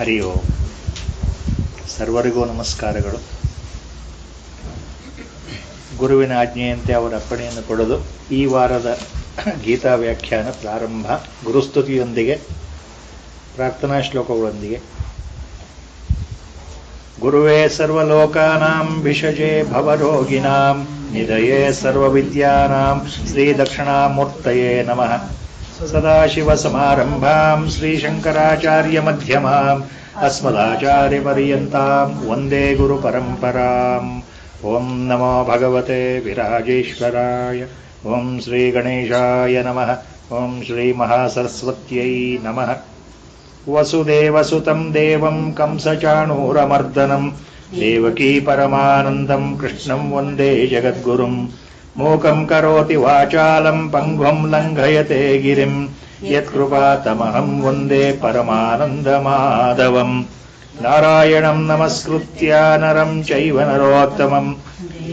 ಹರಿ ಓಂ. ಸರ್ವರಿಗೂ ನಮಸ್ಕಾರಗಳು. ಗುರುವಿನ ಆಜ್ಞೆಯಂತೆ ಅವರ ಅಪ್ಪಣೆಯನ್ನು ಪಡೆದು ಈ ವಾರದ ಗೀತಾ ವ್ಯಾಖ್ಯಾನ ಪ್ರಾರಂಭ. ಗುರುಸ್ತುತಿಯೊಂದಿಗೆ, ಪ್ರಾರ್ಥನಾ ಶ್ಲೋಕಗಳೊಂದಿಗೆ. ಗುರುವೇ ಸರ್ವಲೋಕಾನಾಂ ಭಿಷಜೇ ಭವರೋಗಿಣಾಂ ನಿಧಯೇ ಸರ್ವವಿದ್ಯಾನಾಂ ಶ್ರೀ ದಕ್ಷಿಣಾಮೂರ್ತಯೇ ನಮಃ. ಸದಾಶಿವಸಮಾರಂಭಾಂ ಶ್ರೀಶಂಕರಾಚಾರ್ಯ ಮಧ್ಯಮಾಂ ಅಸ್ಮದಾಚಾರ್ಯಪರ್ಯಂತಾಂ ವಂದೇ ಗುರುಪರಂಪರಾಂ. ಓಂ ನಮೋ ಭಗವತೆ ವಿರಾಜೇಶ್ವರಾಯ. ಓಂ ಶ್ರೀ ಗಣೇಶಾಯ ನಮಃ. ಓಂ ಶ್ರೀ ಮಹಾಸರಸ್ವತ್ಯೈ ನಮಃ. ವಸುದೇವಸುತಂ ದೇವಂ ಕಂಸಚಾಣೂರಮರ್ದನಂ ದೇವಕೀ ಪರಮಾನಂದಂ ಕೃಷ್ಣಂ ವಂದೇ ಜಗದ್ಗುರುಂ. ಮೂಕಂ ಕರೋತಿ ವಾಚಾಲಂ ಪಂಗ್ವಂ ಲಂಘಯತೆ ಗಿರಿಂ ಯತ್ಕೃಪಾತಮಹಂ ವಂದೇ ಪರಮಾನಂದಮಾಧವಂ. ನಾರಾಯಣಂ ನಮಸ್ಕೃತ್ಯ ನರಂ ಚೈವ ನರೋತ್ತಮಂ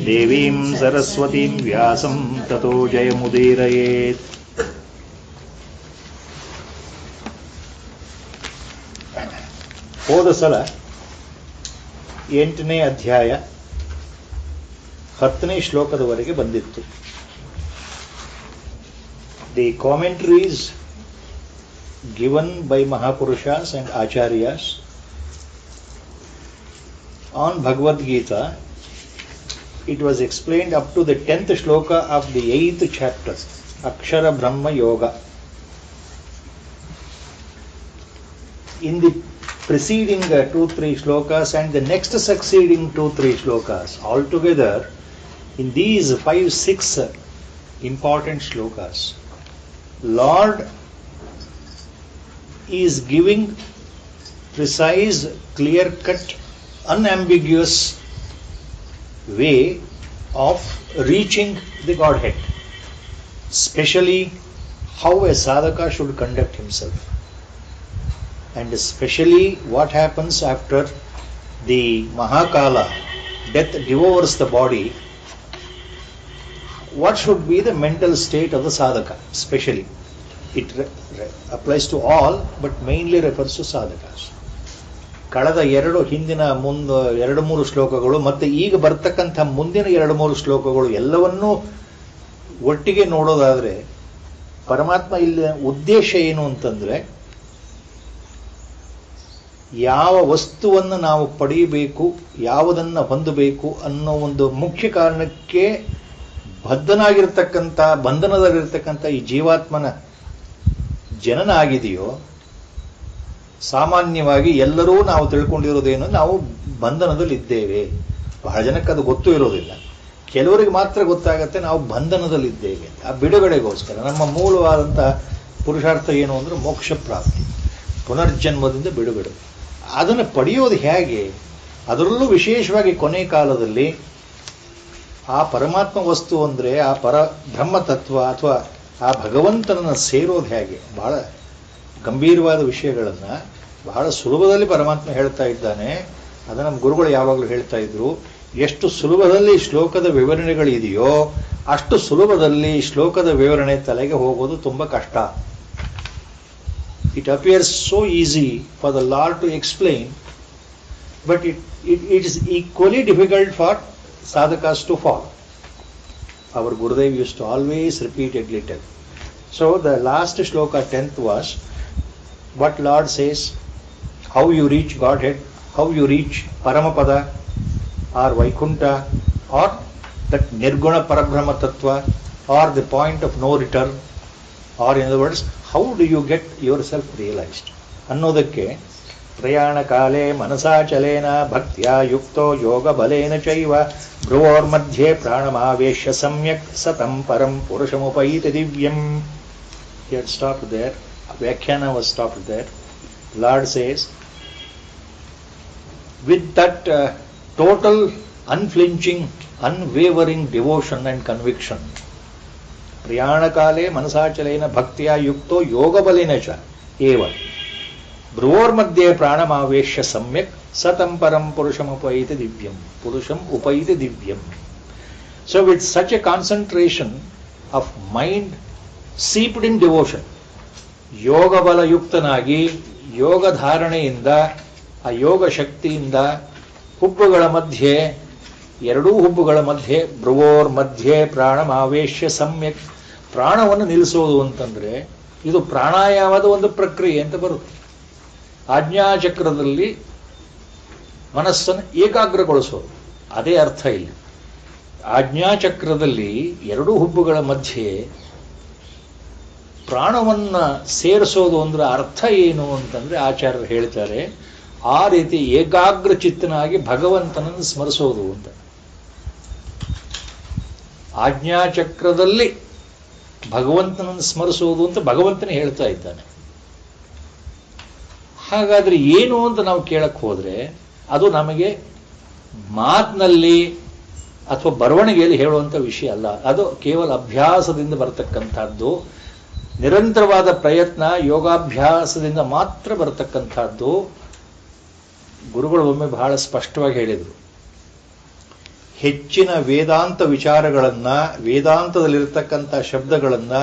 ದೇವೀಂ ಸರಸ್ವತೀಂ ವ್ಯಾಸಂ ತತೋ ಜಯಮುದೀರಯೇತ್. ಹೋದ ಸಲ 8ನೇ ಅಧ್ಯಾಯ 10ನೇ ಶ್ಲೋಕದವರೆಗೆ ಬಂದಿತ್ತು. The commentaries given by Mahapurushas and Acharyas on Bhagavad Gita, it was explained up to the 10th shloka of the 8th chapter, Akshara Brahma Yoga. In the preceding 2-3 shlokas and the next succeeding 2-3 shlokas, altogether in these 5-6 important shlokas, Lord is giving precise, clear-cut, unambiguous way of reaching the Godhead, especially how a sadhaka should conduct himself, and especially what happens after the Mahakala, death devours the body. What should be the mental state of the sadhaka? Especially, it applies to all, but mainly refers to sadhakas. ಕಳೆದ ಹಿಂದಿನ 2-3 ಶ್ಲೋಕಗಳು ಮತ್ತೆ ಈಗ ಬರ್ತಕ್ಕಂಥ ಮುಂದಿನ 2-3 ಶ್ಲೋಕಗಳು ಎಲ್ಲವನ್ನೂ ಒಟ್ಟಿಗೆ ನೋಡೋದಾದ್ರೆ, ಪರಮಾತ್ಮ ಇಲ್ಲಿ ಉದ್ದೇಶ ಏನು ಅಂತಂದ್ರೆ, ಯಾವ ವಸ್ತುವನ್ನು ನಾವು ಪಡೆಯಬೇಕು, ಯಾವುದನ್ನ ಹೊಂದಬೇಕು ಅನ್ನೋ ಒಂದು ಮುಖ್ಯ ಕಾರಣಕ್ಕೆ ಬಂಧನದಲ್ಲಿರ್ತಕ್ಕಂಥ ಈ ಜೀವಾತ್ಮನ ಜನನ ಆಗಿದೆಯೋ, ಸಾಮಾನ್ಯವಾಗಿ ಎಲ್ಲರೂ ನಾವು ತಿಳ್ಕೊಂಡಿರೋದೇನು, ನಾವು ಬಂಧನದಲ್ಲಿದ್ದೇವೆ. ಬಹಳ ಜನಕ್ಕೆ ಅದು ಗೊತ್ತೂ ಇರೋದಿಲ್ಲ. ಕೆಲವರಿಗೆ ಮಾತ್ರ ಗೊತ್ತಾಗತ್ತೆ ನಾವು ಬಂಧನದಲ್ಲಿದ್ದೇವೆ. ಆ ಬಿಡುಗಡೆಗೋಸ್ಕರ ನಮ್ಮ ಮೂಲವಾದಂಥ ಪುರುಷಾರ್ಥ ಏನು ಅಂದ್ರೆ ಮೋಕ್ಷ ಪ್ರಾಪ್ತಿ, ಪುನರ್ಜನ್ಮದಿಂದ ಬಿಡುಗಡೆ. ಅದನ್ನು ಪಡೆಯೋದು ಹೇಗೆ? ಅದರಲ್ಲೂ ವಿಶೇಷವಾಗಿ ಕೊನೆ ಕಾಲದಲ್ಲಿ ಆ ಪರಮಾತ್ಮ ವಸ್ತು ಅಂದರೆ ಆ ಬ್ರಹ್ಮ ತತ್ವ ಅಥವಾ ಆ ಭಗವಂತನನ್ನು ಸೇರೋದು ಹೇಗೆ? ಬಹಳ ಗಂಭೀರವಾದ ವಿಷಯಗಳನ್ನು ಬಹಳ ಸುಲಭದಲ್ಲಿ ಪರಮಾತ್ಮ ಹೇಳ್ತಾ ಇದ್ದಾನೆ. ಅದನ್ನು ನಮ್ಮ ಗುರುಗಳು ಯಾವಾಗಲೂ ಹೇಳ್ತಾ ಇದ್ರು, ಎಷ್ಟು ಸುಲಭದಲ್ಲಿ ಶ್ಲೋಕದ ವಿವರಣೆಗಳಿದೆಯೋ ಅಷ್ಟು ಸುಲಭದಲ್ಲಿ ಶ್ಲೋಕದ ವಿವರಣೆ ತಲೆಗೆ ಹೋಗೋದು ತುಂಬ ಕಷ್ಟ. It appears so easy for the Lord to explain, but it is equally difficult for sadhakas to follow. Our Gurudev used to always repeatedly tell. So the last shloka, 10th, was what Lord says, how you reach Godhead, how you reach Paramapada or Vaikunta or that Nirguna Parabrahma Tattva or the point of no return, or in other words, how do you get yourself realized ಅನ್ನೋದಕ್ಕೆ ಪ್ರಯಾಣ ಕಾಲೇ ಮನಸಾಚಲೇನ ಭಕ್ತ್ಯಾ ಯುಕ್ತೋ ಯೋಗ ಬಲೇನ ಚೈವ ಭ್ರುವೋರ್ಮಧ್ಯೆ ಪ್ರಾಣಮಾವೇಶ್ಯ ಸಮ್ಯಕ್ ಸತಂ ಪರಂ ಪುರುಷಮುಪೈತಿ ದಿವ್ಯಂ. He had stopped there. Vyakhana was stopped there. Lord says, with that total, unflinching, unwavering devotion and conviction, ಪ್ರಯಾಣಕಾಲೇ ಮನಸಾಚಲೇನ ಭಕ್ತಿಯ ಯುಕ್ತೋ ಯೋಗ ಬಲೇನ ಚ ಏವ ಭ್ರುವೋರ್ಮಧ್ಯೆ ಪ್ರಾಣಮಾವೇಶ್ಯ ಸಮ್ಯಕ್ ಸತಂ ಪರಂ ಪುರುಷಮುಪೈತಿ ದಿವ್ಯಂ. ಪುರುಷಂ ಉಪೈತಿ ದಿವ್ಯಂ. So with such a concentration of mind seeped in devotion, ಯೋಗ ಬಲಯುಕ್ತನಾಗಿ ಯೋಗ ಧಾರಣೆಯಿಂದ ಆ ಯೋಗ ಶಕ್ತಿಯಿಂದ ಹುಬ್ಬುಗಳ ಮಧ್ಯೆ, ಎರಡೂ ಹುಬ್ಬುಗಳ ಮಧ್ಯೆ, ಭ್ರುವೋರ್ ಮಧ್ಯೆ ಪ್ರಾಣಮಾವೇಶ್ಯ ಸಮ್ಯಕ್, ಪ್ರಾಣವನ್ನು ನಿಲ್ಲಿಸೋದು ಅಂತಂದ್ರೆ ಇದು ಪ್ರಾಣಾಯಾಮದ ಒಂದು ಪ್ರಕ್ರಿಯೆ ಅಂತ ಬರುತ್ತೆ. ಆಜ್ಞಾಚಕ್ರದಲ್ಲಿ ಮನಸ್ಸನ್ನು ಏಕಾಗ್ರಗೊಳಿಸೋದು, ಅದೇ ಅರ್ಥ ಇಲ್ಲಿ. ಆಜ್ಞಾಚಕ್ರದಲ್ಲಿ ಎರಡೂ ಹುಬ್ಬುಗಳ ಮಧ್ಯೆ ಪ್ರಾಣವನ್ನ ಸೇರಿಸೋದು ಅಂದ್ರೆ ಅರ್ಥ ಏನು ಅಂತಂದ್ರೆ ಆಚಾರ್ಯರು ಹೇಳ್ತಾರೆ, ಆ ರೀತಿ ಏಕಾಗ್ರ ಚಿತ್ತನಾಗಿ ಭಗವಂತನನ್ನು ಸ್ಮರಿಸೋದು ಅಂತ. ಆಜ್ಞಾಚಕ್ರದಲ್ಲಿ ಭಗವಂತನನ್ನು ಸ್ಮರಿಸೋದು ಅಂತ ಭಗವಂತನೇ ಹೇಳ್ತಾ ಇದ್ದಾನೆ. ಹಾಗಾದ್ರೆ ಏನು ಅಂತ ನಾವು ಕೇಳಕ್ ಹೋದ್ರೆ ಅದು ನಮಗೆ ಮಾತಿನಲ್ಲಿ ಅಥವಾ ಬರವಣಿಗೆಯಲ್ಲಿ ಹೇಳುವಂಥ ವಿಷಯ ಅಲ್ಲ. ಅದು ಕೇವಲ ಅಭ್ಯಾಸದಿಂದ ಬರತಕ್ಕಂಥದ್ದು, ನಿರಂತರವಾದ ಪ್ರಯತ್ನ, ಯೋಗಾಭ್ಯಾಸದಿಂದ ಮಾತ್ರ ಬರತಕ್ಕಂಥದ್ದು. ಗುರುಗಳು ಒಮ್ಮೆ ಬಹಳ ಸ್ಪಷ್ಟವಾಗಿ ಹೇಳಿದರು, ಹೆಚ್ಚಿನ ವೇದಾಂತ ವಿಚಾರಗಳನ್ನ, ವೇದಾಂತದಲ್ಲಿರ್ತಕ್ಕಂಥ ಶಬ್ದಗಳನ್ನ,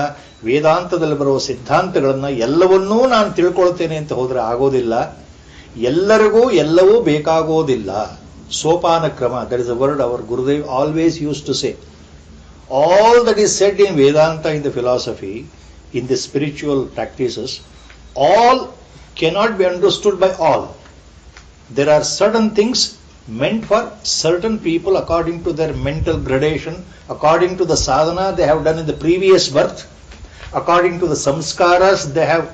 ವೇದಾಂತದಲ್ಲಿ ಬರುವ ಸಿದ್ಧಾಂತಗಳನ್ನ ಎಲ್ಲವನ್ನೂ ನಾನು ತಿಳ್ಕೊಳ್ತೇನೆ ಅಂತ ಹೋದ್ರೆ ಆಗೋದಿಲ್ಲ. ಎಲ್ಲರಿಗೂ ಎಲ್ಲವೂ ಬೇಕಾಗೋದಿಲ್ಲ. ಸೋಪಾನ ಕ್ರಮ, that is a word our Gurudev always use to say. All that is said in Vedanta, in the philosophy, in the spiritual practices, all cannot be understood by all. There are certain things meant for certain people according to their mental gradation, according to the sadhana they have done in the previous birth, according to the samskaras they have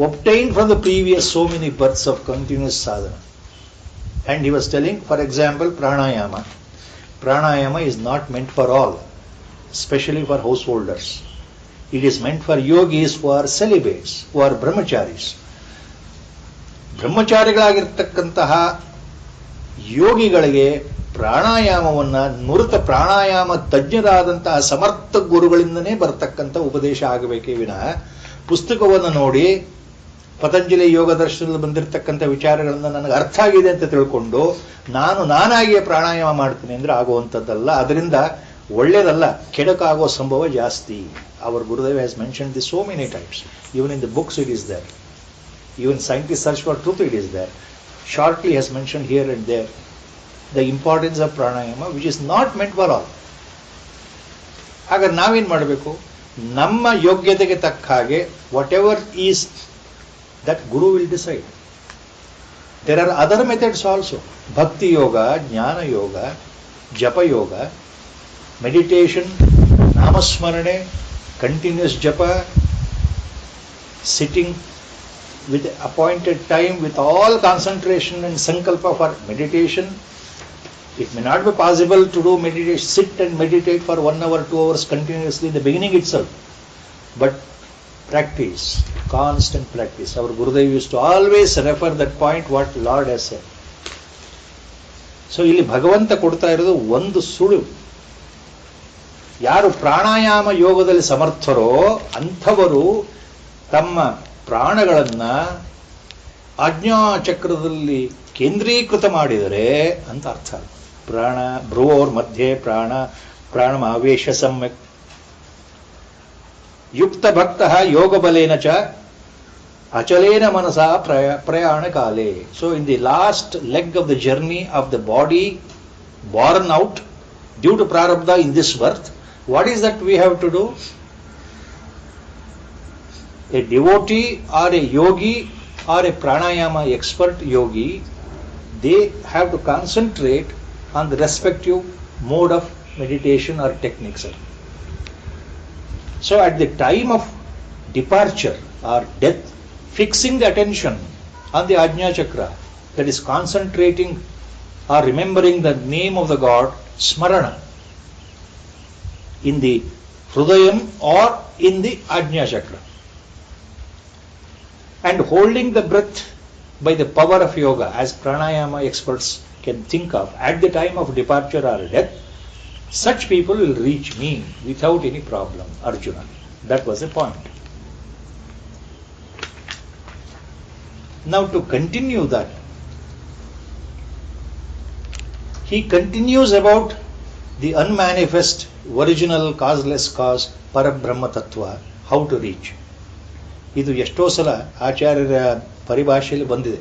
obtained from the previous so many births of continuous sadhana. And he was telling, for example, pranayama. Pranayama is not meant for all, especially for householders. It is meant for yogis who are celibates, who are brahmacharis. ಬ್ರಹ್ಮಚಾರಿಗಳಾಗಿರ್ತಕ್ಕಂತಹ ಯೋಗಿಗಳಿಗೆ ಪ್ರಾಣಾಯಾಮವನ್ನ ನುರಿತ ಪ್ರಾಣಾಯಾಮ ತಜ್ಞರಾದಂತಹ ಸಮರ್ಥ ಗುರುಗಳಿಂದನೇ ಬರತಕ್ಕಂಥ ಉಪದೇಶ ಆಗಬೇಕೇ ವಿನಃ ಪುಸ್ತಕವನ್ನು ನೋಡಿ ಪತಂಜಲಿ ಯೋಗ ದರ್ಶನದಲ್ಲಿ ಬಂದಿರತಕ್ಕಂಥ ವಿಚಾರಗಳನ್ನ ನನಗೆ ಅರ್ಥ ಆಗಿದೆ ಅಂತ ತಿಳ್ಕೊಂಡು ನಾನಾಗಿಯೇ ಪ್ರಾಣಾಯಾಮ ಮಾಡ್ತೀನಿ ಅಂದ್ರೆ ಆಗುವಂಥದ್ದಲ್ಲ. ಅದರಿಂದ ಒಳ್ಳೇದಲ್ಲ, ಕೆಡಕಾಗೋ ಸಂಭವ ಜಾಸ್ತಿ. Our Gurudev has mention this so many times. Even in the books it is there. Even scientists search for truth, it is there. Shortly has mentioned here and there the importance of pranayama, which is not meant for all. ಹಾಗಾದ್ರೆ ನಾವೇನ್ ಮಾಡಬೇಕು? ನಮ್ಮ ಯೋಗ್ಯತೆಗೆ ತಕ್ಕ ಹಾಗೆ whatever is that Guru will decide. There are other methods also. Bhakti yoga, jnana yoga, japa yoga, meditation, namasmarane, continuous japa, sitting with appointed time, with all concentration and sankalpa for meditation. It may not be possible to do meditation, sit and meditate for 1 hour, 2 hours continuously in the beginning itself. But practice, constant practice. Our Gurudev used to always refer that point what Lord has said. So ಇಲ್ಲಿ ಭಗವಂತ ಕೊಡ್ತಾ ಇರೋದು ಒಂದು ಸುಳಿವು. ಯಾರು ಪ್ರಾಣಾಯಾಮ ಯೋಗದಲ್ಲಿ ಸಮರ್ಥರೋ ಅಂಥವರು ತಮ್ಮ ಪ್ರಾಣಗಳನ್ನ ಆಜ್ಞಾಚಕ್ರದಲ್ಲಿ ಕೇಂದ್ರೀಕೃತ ಮಾಡಿದರೆ ಅಂತ ಅರ್ಥ. ಪ್ರಾಣ ಭ್ರುವೋರ್ ಮಧ್ಯೆ ಪ್ರಾಣಮಾವೇಶ ಸಮ್ಯಕ್ ಯುಕ್ತ ಭಕ್ತ ಯೋಗ ಬಲೇನ ಚ ಅಚಲೇನ ಮನಸ ಪ್ರಯಾಣ ಕಾಲೇ. So in the last leg of the journey of the body born out due to prarabdha in this birth, what is that we have to do? A devotee or a yogi or a pranayama expert yogi, they have to concentrate on the respective mode of meditation or techniques. So at the time of departure or death, fixing the attention on the Ajna Chakra, that is concentrating or remembering the name of the God, Smarana, in the Hrudayam or in the Ajna Chakra, and holding the breath by the power of yoga, as pranayama experts can think of, at the time of departure or death, such people will reach me without any problem. Arjuna, that was the point. Now to continue that, he continues about the unmanifest original causeless cause, Parabrahma Tattva, how to reach. ಇದು ಎಷ್ಟೋ ಸಲ ಆಚಾರ್ಯರ ಪರಿಭಾಷೆಯಲ್ಲಿ ಬಂದಿದೆ.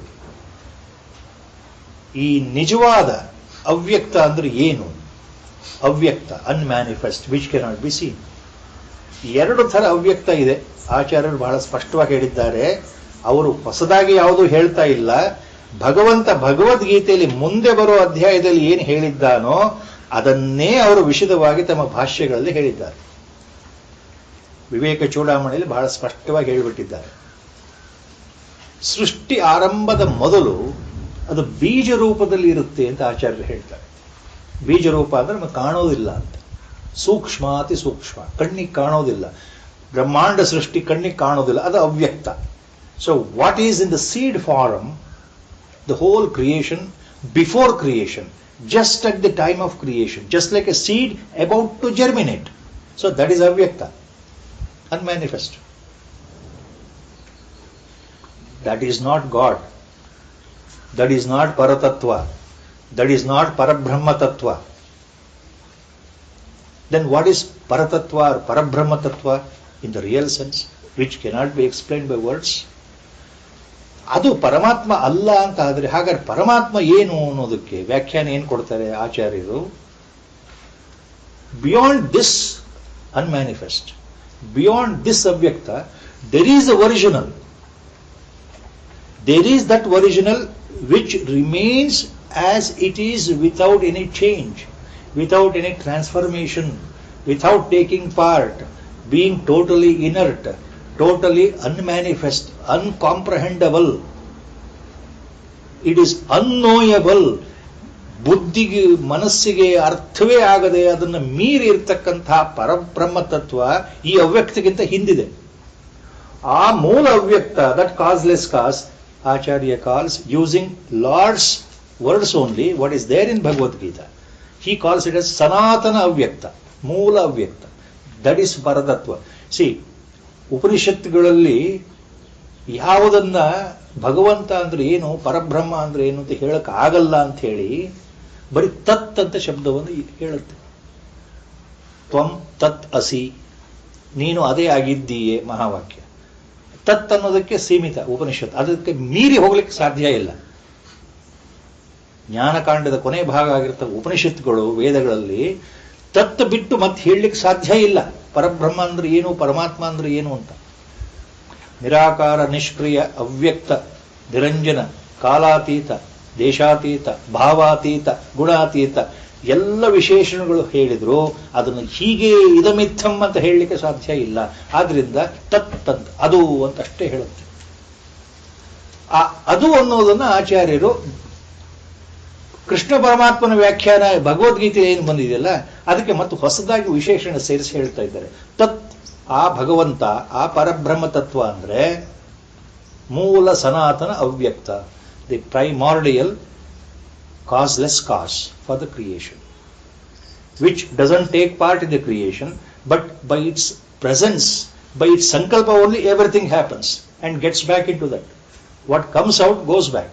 ಈ ನಿಜವಾದ ಅವ್ಯಕ್ತ ಅಂದ್ರೆ ಏನು? ಅವ್ಯಕ್ತ, unmanifest, which cannot be seen. ಎರಡು ಥರ ಅವ್ಯಕ್ತ ಇದೆ. ಆಚಾರ್ಯರು ಬಹಳ ಸ್ಪಷ್ಟವಾಗಿ ಹೇಳಿದ್ದಾರೆ. ಅವರು ಹೊಸದಾಗಿ ಯಾವುದೂ ಹೇಳ್ತಾ ಇಲ್ಲ. ಭಗವಂತ ಭಗವದ್ಗೀತೆಯಲ್ಲಿ ಮುಂದೆ ಬರೋ ಅಧ್ಯಾಯದಲ್ಲಿ ಏನು ಹೇಳಿದ್ದಾನೋ ಅದನ್ನೇ ಅವರು ವಿಶದವಾಗಿ ತಮ್ಮ ಭಾಷ್ಯಗಳಲ್ಲಿ ಹೇಳಿದ್ದಾರೆ. ವಿವೇಕ ಚೂಡಾಮಣಿಯಲ್ಲಿ ಬಹಳ ಸ್ಪಷ್ಟವಾಗಿ ಹೇಳಿಬಿಟ್ಟಿದ್ದಾರೆ. ಸೃಷ್ಟಿ ಆರಂಭದ ಮೊದಲು ಅದು ಬೀಜ ರೂಪದಲ್ಲಿ ಇರುತ್ತೆ ಅಂತ ಆಚಾರ್ಯರು ಹೇಳ್ತಾರೆ. ಬೀಜ ರೂಪ ಅಂದ್ರೆ ನಮಗೆ ಕಾಣೋದಿಲ್ಲ ಅಂತ. ಸೂಕ್ಷ್ಮ, ಅತಿ ಸೂಕ್ಷ್ಮ, ಕಣ್ಣಿಗೆ ಕಾಣೋದಿಲ್ಲ. ಬ್ರಹ್ಮಾಂಡ ಸೃಷ್ಟಿ ಕಣ್ಣಿಗೆ ಕಾಣೋದಿಲ್ಲ, ಅದು ಅವ್ಯಕ್ತ. So what is in the seed form, the whole creation, before creation, just at the time of creation, just like a seed about to germinate. So that is avyakta, unmanifest. That is not God. That is not Paratattva. That is not Parabrahma Tattva. Then what is Paratattva or Parabrahma Tattva in the real sense, which cannot be explained by words? ಅದು ಪರಮಾತ್ಮ ಅಲ್ಲ ಅಂತ ಆದರೆ ಹಾಗಾದ್ರೆ ಪರಮಾತ್ಮ ಏನು ಅನ್ನೋದಕ್ಕೆ ವ್ಯಾಖ್ಯಾನ ಏನು ಕೊಡ್ತಾರೆ ಆಚಾರ್ಯರು? Beyond this unmanifest, beyond this ಅವ್ಯಕ್ತ, there is a original. There is that original which remains as it is without any change, without any transformation, without taking part, being totally inert, totally unmanifest, uncomprehendable. It is unknowable. ಬುದ್ಧಿಗೆ ಮನಸ್ಸಿಗೆ ಅರ್ಥವೇ ಆಗದೆ ಅದನ್ನು ಮೀರಿ ಇರ್ತಕ್ಕಂತಹ ಪರಬ್ರಹ್ಮ ತತ್ವ ಈ ಅವ್ಯಕ್ತಕ್ಕಿಂತ ಹಿಂದಿದೆ. ಆ ಮೂಲ ಅವ್ಯಕ್ತ, ದಟ್ ಕಾಸ್ಲೆಸ್ ಕಾಸ್, ಆಚಾರ್ಯ calls, using Lord's words only, what is there in Bhagavad Gita, he calls it as ಸನಾತನ ಅವ್ಯಕ್ತ, ಮೂಲ ಅವ್ಯಕ್ತ. ದಟ್ ಈಸ್ ಪರತತ್ವ. ಸಿ, ಉಪನಿಷತ್ತುಗಳಲ್ಲಿ ಯಾವುದನ್ನ ಭಗವಂತ ಅಂದ್ರೆ ಏನು, ಪರಬ್ರಹ್ಮ ಅಂದ್ರೆ ಏನು ಅಂತ ಹೇಳಕ್ ಆಗಲ್ಲ ಅಂತ ಹೇಳಿ ಬರೀ ತತ್ ಅಂತ ಶಬ್ದವನ್ನು ಹೇಳುತ್ತೆ. ತ್ವಂ ತತ್ ಅಸಿ, ನೀನು ಅದೇ ಆಗಿದ್ದೀಯೇ ಮಹಾವಾಕ್ಯ. ತತ್ ಅನ್ನೋದಕ್ಕೆ ಸೀಮಿತ ಉಪನಿಷತ್, ಅದಕ್ಕೆ ಮೀರಿ ಹೋಗ್ಲಿಕ್ಕೆ ಸಾಧ್ಯ ಇಲ್ಲ. ಜ್ಞಾನಕಾಂಡದ ಕೊನೆ ಭಾಗ ಆಗಿರ್ತವೆ ಉಪನಿಷತ್ತುಗಳು, ವೇದಗಳಲ್ಲಿ ತತ್ ಬಿಟ್ಟು ಮತ್ತೆ ಹೇಳಲಿಕ್ಕೆ ಸಾಧ್ಯ ಇಲ್ಲ. ಪರಬ್ರಹ್ಮ ಅಂದ್ರೆ ಏನು, ಪರಮಾತ್ಮ ಅಂದ್ರೆ ಏನು ಅಂತ. ನಿರಾಕಾರ, ನಿಷ್ಕ್ರಿಯ, ಅವ್ಯಕ್ತ, ನಿರಂಜನ, ಕಾಲಾತೀತ, ದೇಶಾತೀತ, ಭಾವಾತೀತ, ಗುಣಾತೀತ ಎಲ್ಲ ವಿಶೇಷಣಗಳು ಹೇಳಿದ್ರು ಅದನ್ನು ಹೀಗೆ ಇದಮಿತ್ತಂ ಅಂತ ಹೇಳಲಿಕ್ಕೆ ಸಾಧ್ಯ ಇಲ್ಲ. ಆದ್ರಿಂದ ತತ್ ಅಂತ, ಅದು ಅಂತ ಅಷ್ಟೇ ಹೇಳುತ್ತೆ. ಅದು ಅನ್ನೋದನ್ನ ಆಚಾರ್ಯರು ಕೃಷ್ಣ ಪರಮಾತ್ಮನ ವ್ಯಾಖ್ಯಾನ ಭಗವದ್ಗೀತೆ ಏನು ಬಂದಿದೆಯಲ್ಲ ಅದಕ್ಕೆ ಮತ್ತು ಹೊಸದಾಗಿ ವಿಶೇಷಣ ಸೇರಿಸಿ ಹೇಳ್ತಾ ಇದ್ದಾರೆ. ತತ್, ಆ ಭಗವಂತ, ಆ ಪರಬ್ರಹ್ಮ ತತ್ವ ಅಂದ್ರೆ ಮೂಲ ಸನಾತನ ಅವ್ಯಕ್ತ, the primordial causeless cause for the creation, which doesn't take part in the creation, but by its presence, by its sankalpa only everything happens and gets back into that. What comes out goes back.